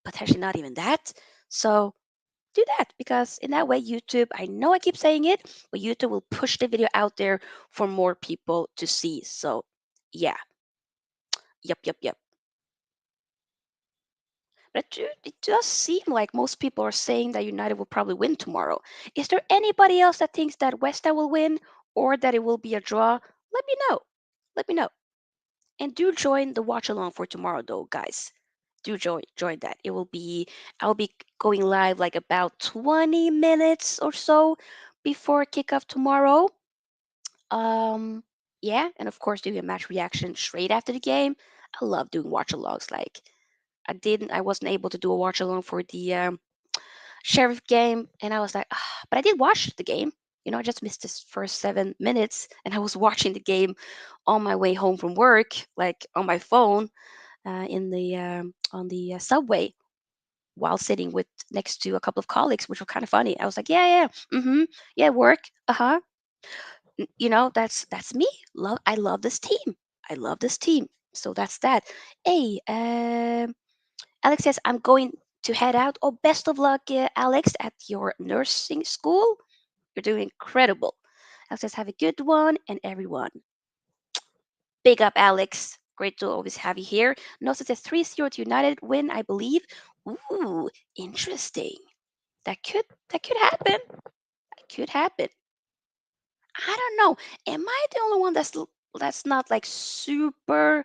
potentially not even that. So do that, because in that way, YouTube, I know I keep saying it, but YouTube will push the video out there for more people to see. So yeah, yep, yep, yep. But it does seem like most people are saying that United will probably win tomorrow. Is there anybody else that thinks that West Ham will win or that it will be a draw? Let me know. Let me know. And do join the watch along for tomorrow, though, guys. Do join that. I'll be going live like about 20 minutes or so before kickoff tomorrow. Um, yeah, and of course doing a match reaction straight after the game. I love doing watch alongs. Like I wasn't able to do a watch along for the Sheriff game, and I was like, ah, but I did watch the game. I just missed this first 7 minutes, and I was watching the game on my way home from work, like on my phone, in the on the subway while sitting with next to a couple of colleagues, which were kind of funny. I was like, yeah, yeah, yeah, work, uh-huh. That's me. I love this team. I love this team. So that's that. Hey, Alex says I'm going to head out. Oh, best of luck, Alex, at your nursing school. You're doing incredible. Alex says have a good one, and everyone. Big up, Alex. Great to always have you here. Notice it says 3-0 to United win, I believe. Ooh, interesting. That could happen. That could happen. I don't know. Am I the only one that's not like super,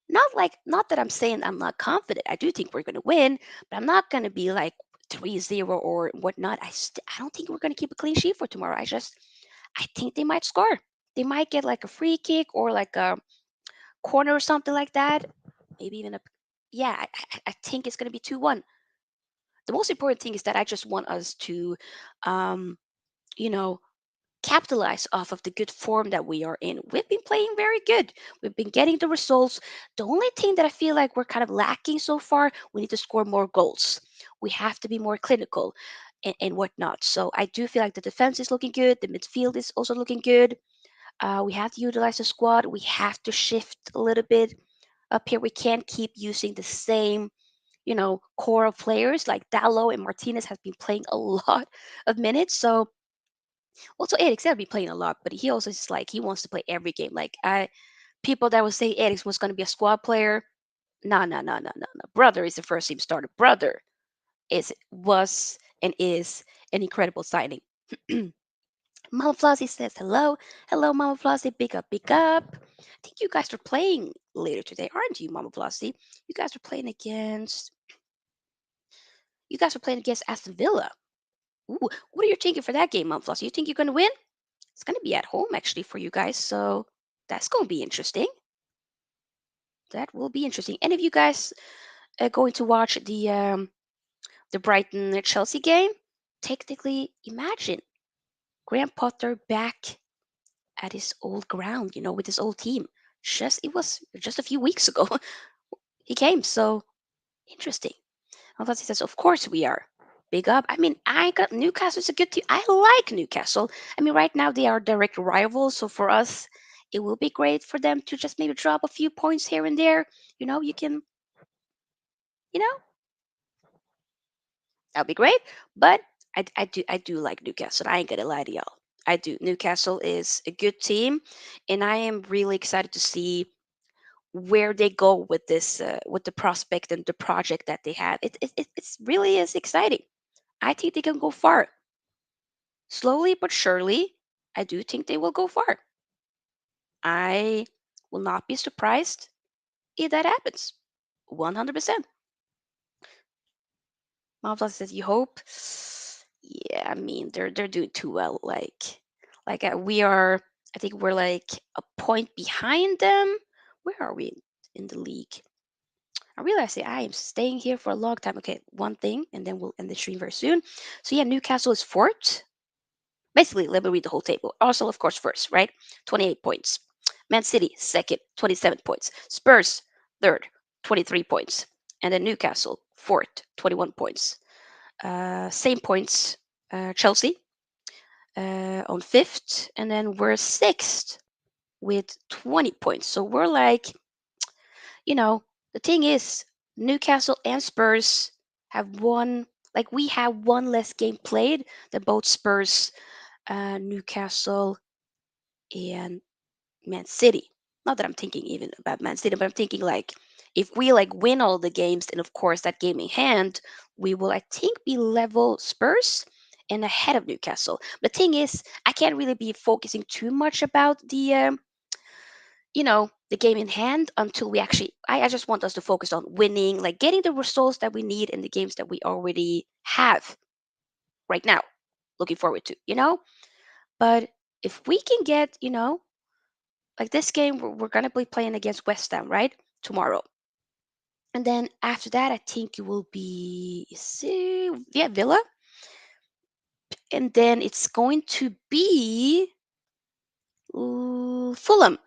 not that I'm saying I'm not confident. I do think we're going to win, but I'm not going to be like 3-0 or whatnot. I don't think we're going to keep a clean sheet for tomorrow. I think they might score. They might get like a free kick or like a corner or something like that. Maybe even a, yeah, I think it's going to be 2-1. The most important thing is that I just want us to, um, you know, capitalize off of the good form that we are in. We've been playing very good. We've been getting the results. The only thing that I feel like we're kind of lacking so far, we need to score more goals. We have to be more clinical and whatnot. So I do feel like the defense is looking good. The midfield is also looking good. We have to utilize the squad. We have to shift a little bit up here. We can't keep using the same, core of players like Dallo and Martinez has been playing a lot of minutes. So also Erik's be playing a lot, but he also is like he wants to play every game. Like people that would say Erik's was going to be a squad player. No, no, no, no, no, no. Brother is the first team starter. Brother was and is an incredible signing. Mama Flossie says hello. Hello, Mama Flossie. Big up, big up. I think you guys are playing later today, aren't you, Mama Flossie? You guys are playing against. You guys are playing against Aston Villa. Ooh, what are you thinking for that game, Mama Flossie? You think you're going to win? It's going to be at home actually for you guys, so that's going to be interesting. That will be interesting. Any of you guys going to watch the Brighton Chelsea game? Technically, imagine Graham Potter back at his old ground, with his old team. It was just a few weeks ago he came. So interesting. He says, of course we are. Big up. I mean, I got Newcastle's a good team. I like Newcastle. I mean, right now they are direct rivals, so for us, it will be great for them to just maybe drop a few points here and there. You can, you know, that'll be great. But I do like Newcastle. I ain't gonna lie to y'all. I do. Newcastle is a good team, and I am really excited to see where they go with this, with the prospect and the project that they have. It's really is exciting. I think they can go far. Slowly but surely, I do think they will go far. I will not be surprised if that happens. 100%. Mom says, "You hope." Yeah, I mean they're doing too well. Like we are. I think we're like a point behind them. Where are we in the league? I realize that I am staying here for a long time. Okay, one thing, and then we'll end the stream very soon. So yeah, Newcastle is fourth. Basically, let me read the whole table. Arsenal, of course, first, right? 28 points. Man City, second, 27 points. Spurs, third, 23 points. And then Newcastle, fourth, 21 points. Same points, Chelsea on fifth. And then we're sixth with 20 points. So we're like, you know, the thing is, Newcastle and Spurs have one, like we have one less game played than both Spurs, Newcastle, and Man City. Not that I'm thinking even about Man City, but I'm thinking like If we like win all the games, and of course that game in hand, we will, I think, be level Spurs and ahead of Newcastle. The thing is, I can't really be focusing too much about the game in hand until we actually. I just want us to focus on winning, like getting the results that we need in the games that we already have right now. Looking forward to. But if we can get, like this game, we're gonna be playing against West Ham, right? Tomorrow. And then after that, I think it will be, see, yeah, Villa. And then it's going to be Fulham.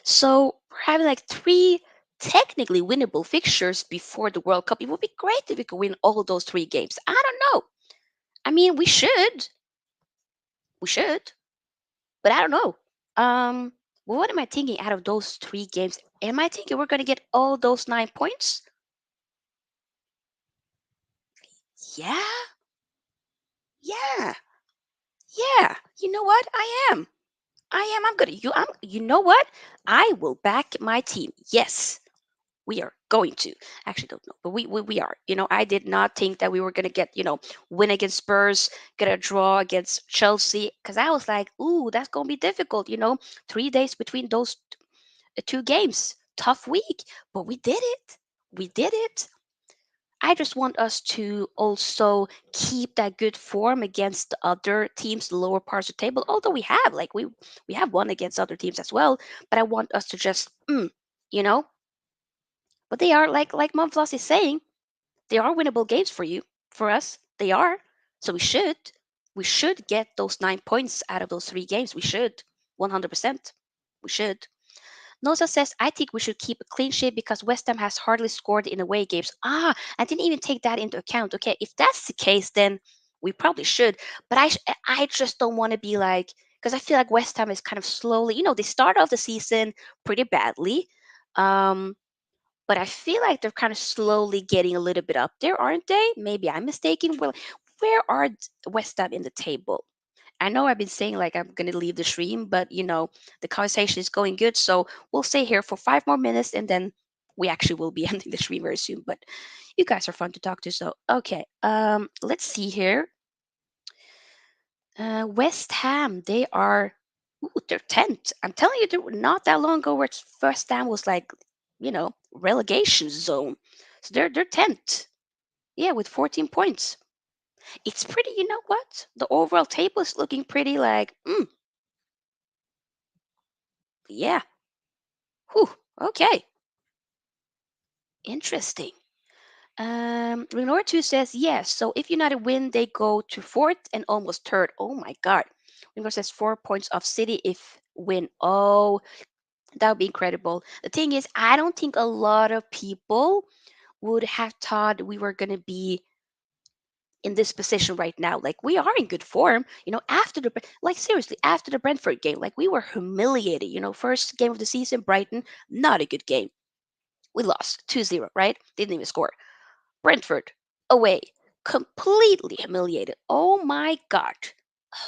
So we're having like three technically winnable fixtures before the World Cup. It would be great if we could win all those three games. I don't know. I mean, we should, but I don't know. Well, what am I thinking out of those three games? Am I thinking we're going to get all those 9 points? Yeah, yeah, yeah. You know what? I am. I am. I'm gonna. You know what? I will back my team. Yes, we are going to. Actually, don't know, but we are. I did not think that we were gonna get win against Spurs, get a draw against Chelsea, because I was like, ooh, that's gonna be difficult. 3 days between those two games, tough week, but we did it. We did it. I just want us to also keep that good form against the other teams, the lower parts of the table. Although we have won against other teams as well, but I want us to just you know. But they are like Monflos is saying, they are winnable games for you, for us. They are. So we should get those 9 points out of those three games. We should, 100%. We should. Noza says, I think we should keep a clean sheet because West Ham has hardly scored in away games. I didn't even take that into account. Okay, if that's the case, then we probably should. But I just don't want to be like, because I feel like West Ham is kind of slowly, they start off the season pretty badly. Um, but I feel like they're kind of slowly getting a little bit up there, aren't they? Maybe I'm mistaken. Well, where are West Ham in the table? I know I've been saying like I'm gonna leave the stream, but the conversation is going good, so we'll stay here for 5 more minutes, and then we actually will be ending the stream very soon. But you guys are fun to talk to, so okay. Let's see here. West Ham, they're 10th. I'm telling you, they were not that long ago where West Ham was like, relegation zone. So they're 10th. Yeah, with 14 points. It's pretty. You know what? The overall table is looking pretty like, yeah. Whew, okay, interesting. Renor 2 says yes. So if United win, they go to fourth and almost third. Oh my God. Renor says 4 points off City if win. Oh, that would be incredible. The thing is, I don't think a lot of people would have thought we were going to be in this position right now. Like we are in good form, after like seriously, after the Brentford game, like we were humiliated, first game of the season, Brighton, not a good game. We lost 2-0, right? Didn't even score. Brentford away, completely humiliated. Oh my God,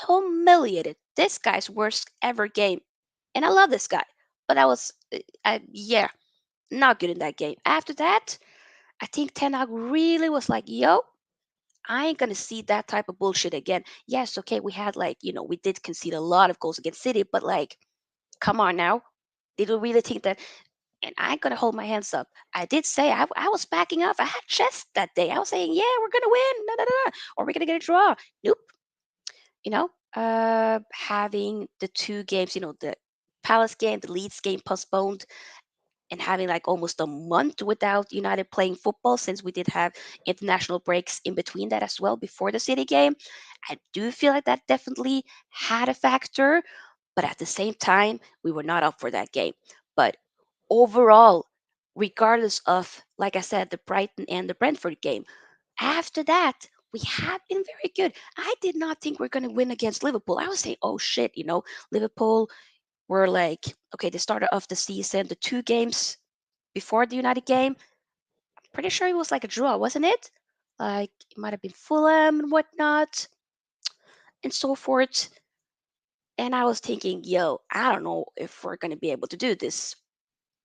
humiliated. This guy's worst ever game. And I love this guy, but yeah, not good in that game. After that, I think Ten Hag really was like, yo, I ain't gonna see that type of bullshit again. Yes, okay, we had like, we did concede a lot of goals against City, but like, come on now. Did you really think that? And I ain't gonna hold my hands up. I did say I was backing off. I had chest that day. I was saying, yeah, we're gonna win, no, no, no, no, or we're gonna get a draw. Nope. Having the two games, the Palace game, the Leeds game postponed, and having like almost a month without United playing football since we did have international breaks in between that as well before the City game. I do feel like that definitely had a factor, but at the same time, we were not up for that game. But overall, regardless of, like I said, the Brighton and the Brentford game, after that, we have been very good. I did not think we're going to win against Liverpool. I was saying, oh shit, Liverpool were like, okay, they started off the season, the two games before the United game. Pretty sure it was like a draw, wasn't it? Like it might have been Fulham and whatnot and so forth. And I was thinking, yo, I don't know if we're going to be able to do this.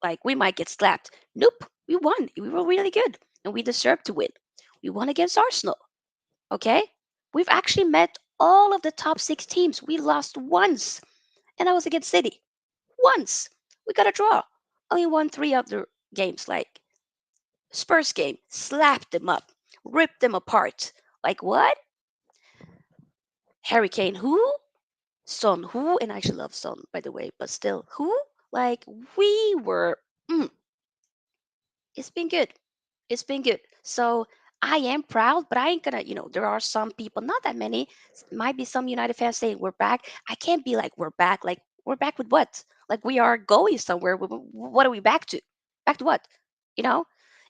Like we might get slapped. Nope, we won. We were really good, and we deserved to win. We won against Arsenal. Okay, we've actually met all of the top six teams. We lost once, and that was against City. Once we got a draw. Only won three other games. Like Spurs game, slapped them up, ripped them apart. Like what? Harry Kane, who? Son, who? And I actually love Son, by the way, but still, who? Like we were. Mm, it's been good. It's been good. So I am proud, but I ain't gonna, there are some people, not that many, might be some United fans saying we're back. I can't be like, we're back. Like, we're back with what? Like, we are going somewhere. What are we back to? Back to what? You know?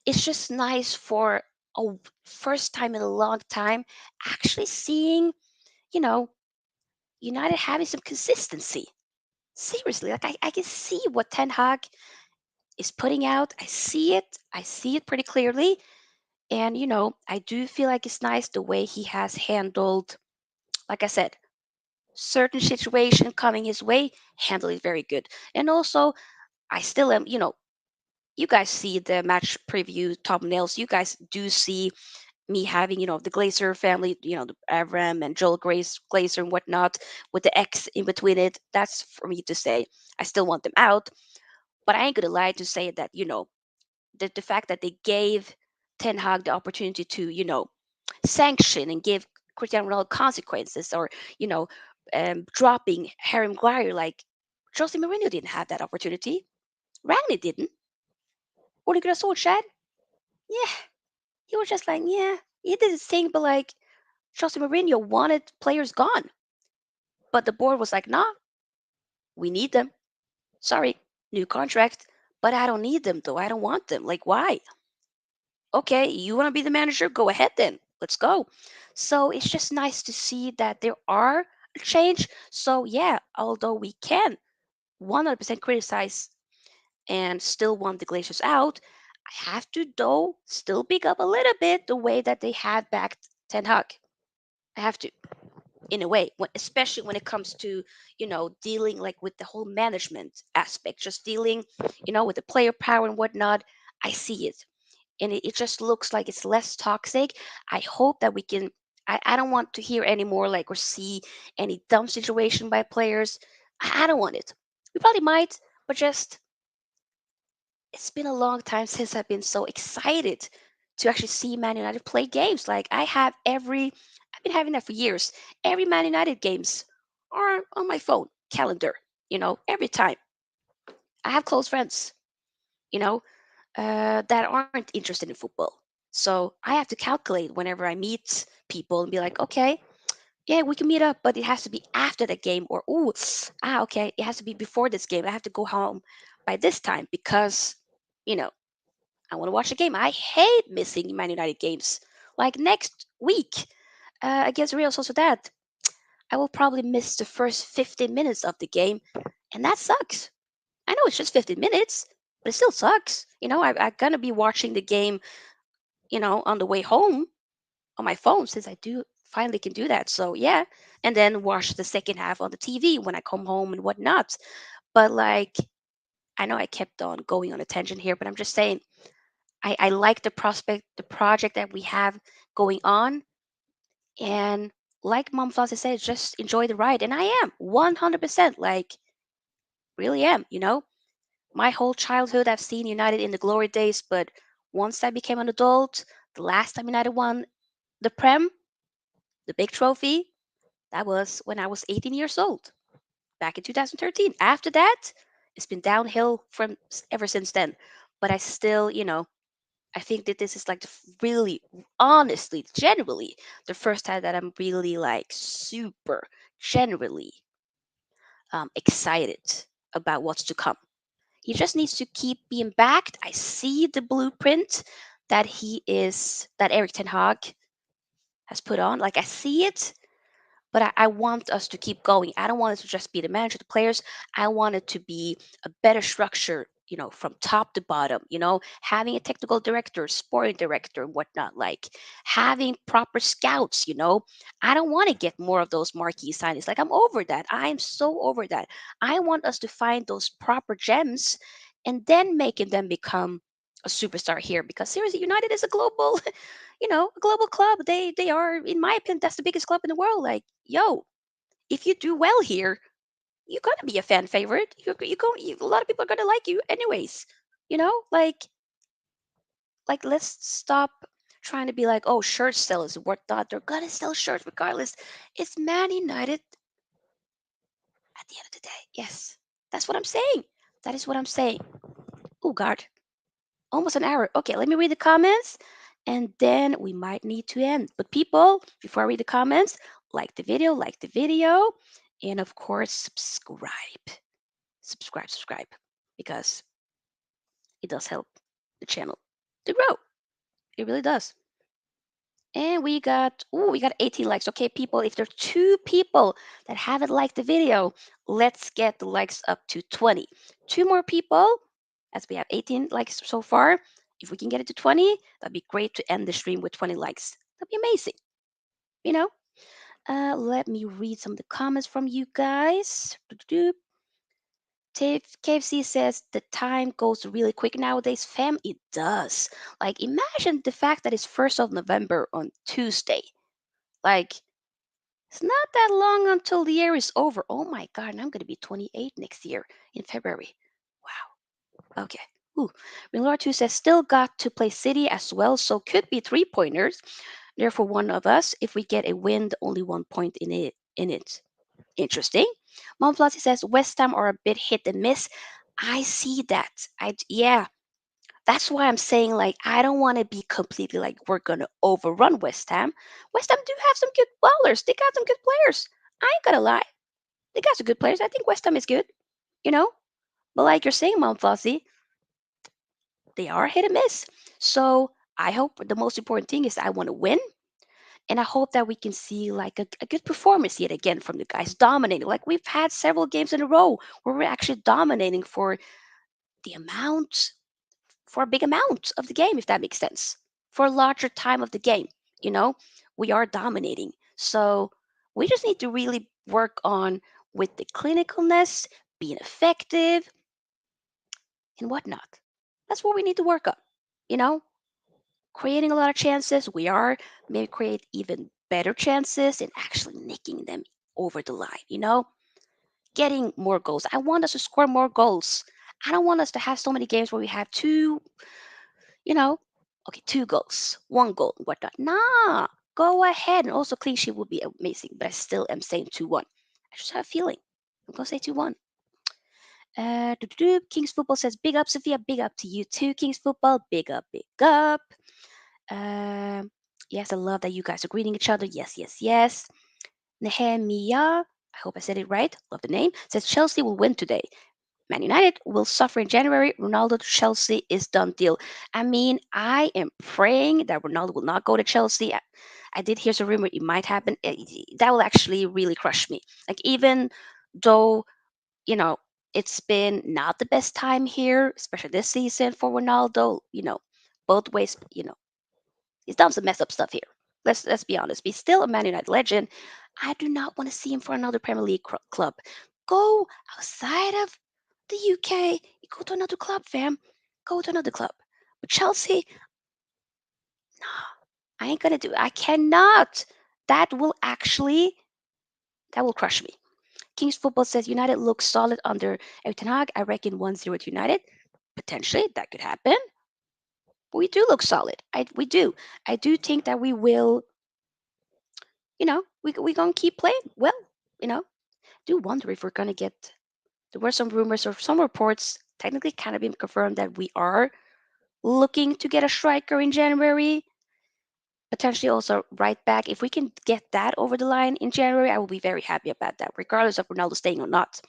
It's just nice for a first time in a long time actually seeing, you know, United having some consistency. Seriously, like I can see what Ten Hag is putting out. I see it. I see it pretty clearly. And, I do feel like it's nice the way he has handled, like I said, certain situation coming his way, handle it very good. And also, I still am, you guys see the match preview thumbnails. You guys do see me having, the Glazer family, the Avram and Joel Glazer and whatnot with the X in between it. That's for me to say. I still want them out. But I ain't going to lie to say that, the fact that they gave Ten Hag the opportunity to, sanction and give Cristiano Ronaldo consequences, or you know dropping Harry Maguire. Like Jose Mourinho didn't have that opportunity. Rangnick didn't. Ole Gunnar Solskjaer, yeah, he was just like, yeah, he did his thing, but like Jose Mourinho wanted players gone, but the board was like, nah, we need them. Sorry, new contract, but I don't need them though. I don't want them. Like why? Okay, you want to be the manager? Go ahead then. Let's go. So it's just nice to see that there are a change. So yeah, although we can 100% criticize and still want the Glaciers out, I have to though still pick up a little bit the way that they had backed Ten Hag. I have to, in a way, especially when it comes to dealing like with the whole management aspect, just dealing with the player power and whatnot. I see it, and it just looks like it's less toxic. I hope that we can. I don't want to hear any more like or see any dumb situation by players. I don't want it. We probably might, but just it's been a long time since I've been so excited to actually see Man United play games. Like I've been having that for years. Every Man United games are on my phone calendar. Every time. I have close friends. You know, that aren't interested in football. So I have to calculate whenever I meet people and be like, okay, yeah, we can meet up, but it has to be after the game, or okay, it has to be before this game. I have to go home by this time because, you know, I want to watch the game. I hate missing Man United games. Like next week against Real Sociedad, I will probably miss the first 15 minutes of the game, and that sucks. I know it's just 15 minutes, but it still sucks. I'm gonna be watching the game on the way home on my phone, since I do finally can do that. So yeah, and then watch the second half on the TV when I come home and whatnot. But like, I know I kept on going on a tangent here, but I'm just saying I like the prospect, the project that we have going on, and like Mom Flossie said, just enjoy the ride, and I am 100% like really am. My whole childhood I've seen United in the glory days, but once I became an adult, the last time United won the Prem, the big trophy, that was when I was 18 years old, back in 2013. After that, it's been downhill from ever since then. But I still, I think that this is like really, honestly, generally, the first time that I'm really like super, generally excited about what's to come. He just needs to keep being backed. I see the blueprint that Erik Ten Hag has put on. Like I see it, but I want us to keep going. I don't want it to just be the manager, the players. I want it to be a better structure, from top to bottom, having a technical director, sporting director, and whatnot, like having proper scouts, I don't want to get more of those marquee signings. Like I'm over that. I am so over that. I want us to find those proper gems and then making them become a superstar here. Because seriously, United is a global, a global club. They are, in my opinion, that's the biggest club in the world. Like, yo, if you do well here, you're gonna be a fan favorite. A lot of people are gonna like you anyways. You know, like let's stop trying to be like, oh, shirt sellers, what not? They're gonna sell shirts regardless. It's Man United at the end of the day. Yes, that's what I'm saying. That is what I'm saying. Oh God, almost an hour. Okay, let me read the comments, and then we might need to end. But people, before I read the comments, like the video, and of course, subscribe, because it does help the channel to grow. It really does. And we got 18 likes. Okay, people, if there are two people that haven't liked the video, let's get the likes up to 20. Two more people, as we have 18 likes so far. If we can get it to 20, that'd be great to end the stream with 20 likes. That'd be amazing. You know? Let me read some of the comments from you guys. KFC says the time goes really quick nowadays, fam. It does. Like, imagine the fact that it's 1st of November on Tuesday. Like, it's not that long until the year is over. Oh my God, and I'm going to be 28 next year in February. Wow. Okay. Ooh. Millar 2 says, still got to play City as well, so could be 3 pointers. Therefore, one of us, if we get a win, only 1 point in it. Interesting. Mom Flossie says, West Ham are a bit hit and miss. I see that. Yeah, that's why I'm saying, like, I don't want to be completely like we're gonna overrun West Ham. West Ham do have some good ballers. They got some good players. I ain't gonna lie. They got some good players. I think West Ham is good, you know? But like you're saying, Mount Flossie, they are hit and miss. So I hope the most important thing is I want to win. And I hope that we can see like a good performance yet again from the guys dominating. Like we've had several games in a row where we're actually dominating the amount for a big amount of the game, if that makes sense, for a larger time of the game. You know, we are dominating. So we just need to really work on with the clinicalness, being effective, and whatnot. That's what we need to work on. You know, creating a lot of chances. We are maybe create even better chances and actually nicking them over the line. Getting more goals. I want us to score more goals. I don't want us to have so many games where we have you know, okay, 2 goals, 1 goal, whatnot. Nah, go ahead. And also, clean sheet would be amazing, but I still am saying 2-1. I just have a feeling. I'm going to say 2-1. Kings Football says, big up, Sophia. Big up to you too, Kings Football. Big up, big up. Um, yes, I love that you guys are greeting each other. Yes, yes, yes. Nehemiah, I hope I said it right. Love the name. Says Chelsea will win today. Man United will suffer in January. Ronaldo to Chelsea is done deal. I mean, I am praying that Ronaldo will not go to Chelsea. I did hear some rumor it might happen. That will actually really crush me. Like, even though, you know, it's been not the best time here, especially this season for Ronaldo, both ways, he's done some mess up stuff here. Let's be honest. He's still a Man United legend. I do not want to see him for another Premier League club. Go outside of the UK. Go to another club, fam. Go to another club. But Chelsea, no, I ain't gonna do it. I cannot. That will actually that will crush me. Kings Football says United looks solid under Erik Ten Hag. I reckon 1-0 to United. Potentially, that could happen. But we do look solid. We do. I do think that we will. We gonna keep playing well. Do wonder if we're gonna get. There were some rumors or some reports, technically kind of been confirmed, that we are looking to get a striker in January. Potentially also right back. If we can get that over the line in January, I will be very happy about that, regardless of Ronaldo staying or not.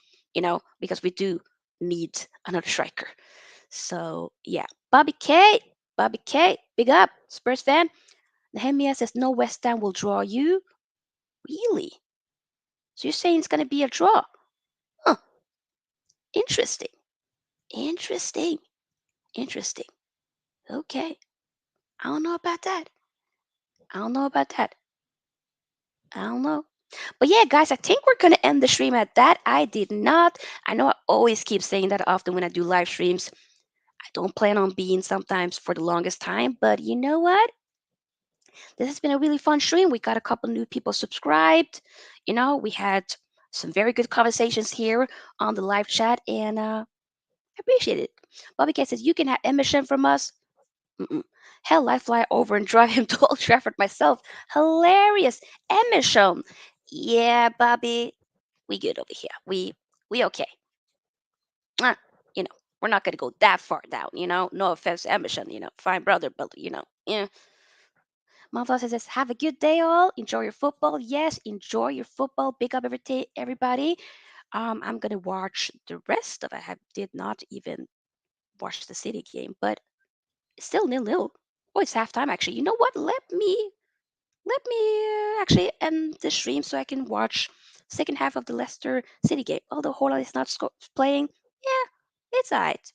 Because we do need another striker. So yeah, Bobby K, big up, Spurs fan. Nehemiah says no West Ham will draw you. Really? So you're saying it's gonna be a draw? Huh. Interesting. Interesting. Interesting. Okay. I don't know about that. I don't know about that. I don't know. But yeah, guys, I think we're gonna end the stream at that. I did not. I know I always keep saying that often when I do live streams. I don't plan on being sometimes for the longest time, but you know what? This has been a really fun stream. We got a couple new people subscribed. We had some very good conversations here on the live chat, and I appreciate it. Bobby Cat says, you can have emission from us. Mm-mm. Hell, I fly over and drive him to Old Trafford myself. Hilarious. Emission. Yeah, Bobby, we good over here. We okay. Uh, you know, we're not gonna go that far down. No offense, to Emission. Fine brother, but yeah. Mom says, have a good day, all. Enjoy your football. Yes, enjoy your football. Big up everybody. I'm gonna watch the rest of it. I did not even watch the City game, but it's still nil-nil. Oh, it's halftime actually. You know what? Let me actually end the stream so I can watch second half of the Leicester City game. Although Holland is not playing, yeah, it's alright.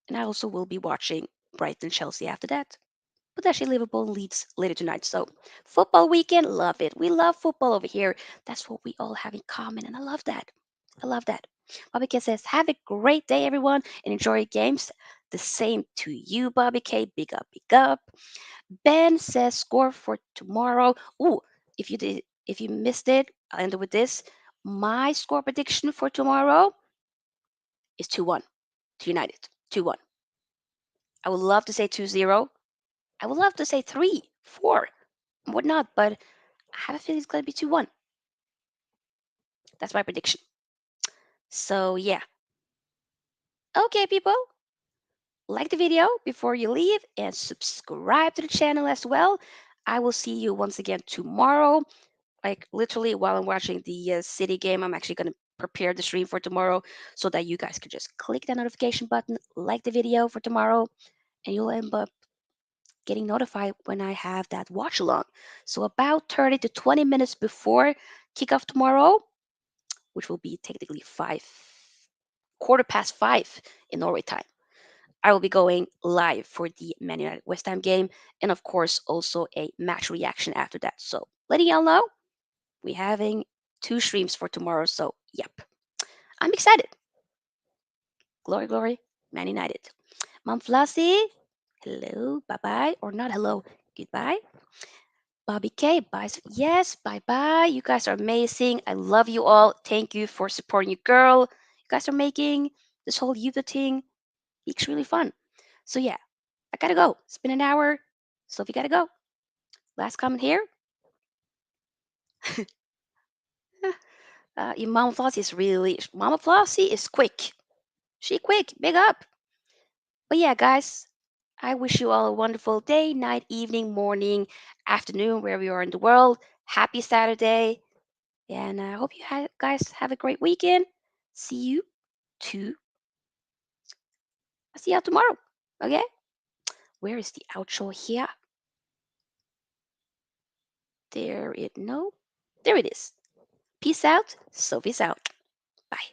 And I also will be watching Brighton Chelsea after that. But actually, Liverpool leads later tonight. So, football weekend, love it. We love football over here. That's what we all have in common, and I love that. I love that. Bobby K says, have a great day, everyone, and enjoy your games. The same to you, Bobby K. Big up, big up. Ben says, score for tomorrow. Ooh, if you missed it, I'll end it with this. My score prediction for tomorrow is 2-1 to United. 2-1. I would love to say 2-0. I would love to say 3-4, whatnot, but I have a feeling it's going to be 2-1. That's my prediction. So, yeah. Okay, people. Like the video before you leave and subscribe to the channel as well. I will see you once again tomorrow. Like, literally, while I'm watching the City game, I'm actually going to prepare the stream for tomorrow so that you guys can just click that notification button, like the video for tomorrow, and you'll end up getting notified when I have that watch along. So, about 30 to 20 minutes before kickoff tomorrow, which will be technically 5 quarter past 5 in Norway time. I will be going live for the Man United West Ham game, and of course also a match reaction after that. So letting y'all know, we're having 2 streams for tomorrow. So yep, I'm excited. Glory, glory, Man United. Mom Flossie, hello, bye bye, or not hello, goodbye. Bobby K, bye. Yes, bye bye. You guys are amazing. I love you all. Thank you for supporting your girl. You guys are making this whole YouTube thing extremely fun. So yeah, I gotta go. It's been an hour. Sophie gotta go. Last comment here. Your Mama Flossie is really Mama Flossie is quick. She quick. Big up. But yeah, guys, I wish you all a wonderful day, night, evening, morning, afternoon, wherever you are in the world. Happy Saturday. And I hope you guys have a great weekend. See you to I'll see y'all tomorrow. Okay? Where is the outro here? There it no. There it is. Peace out. Sophie's out. Bye.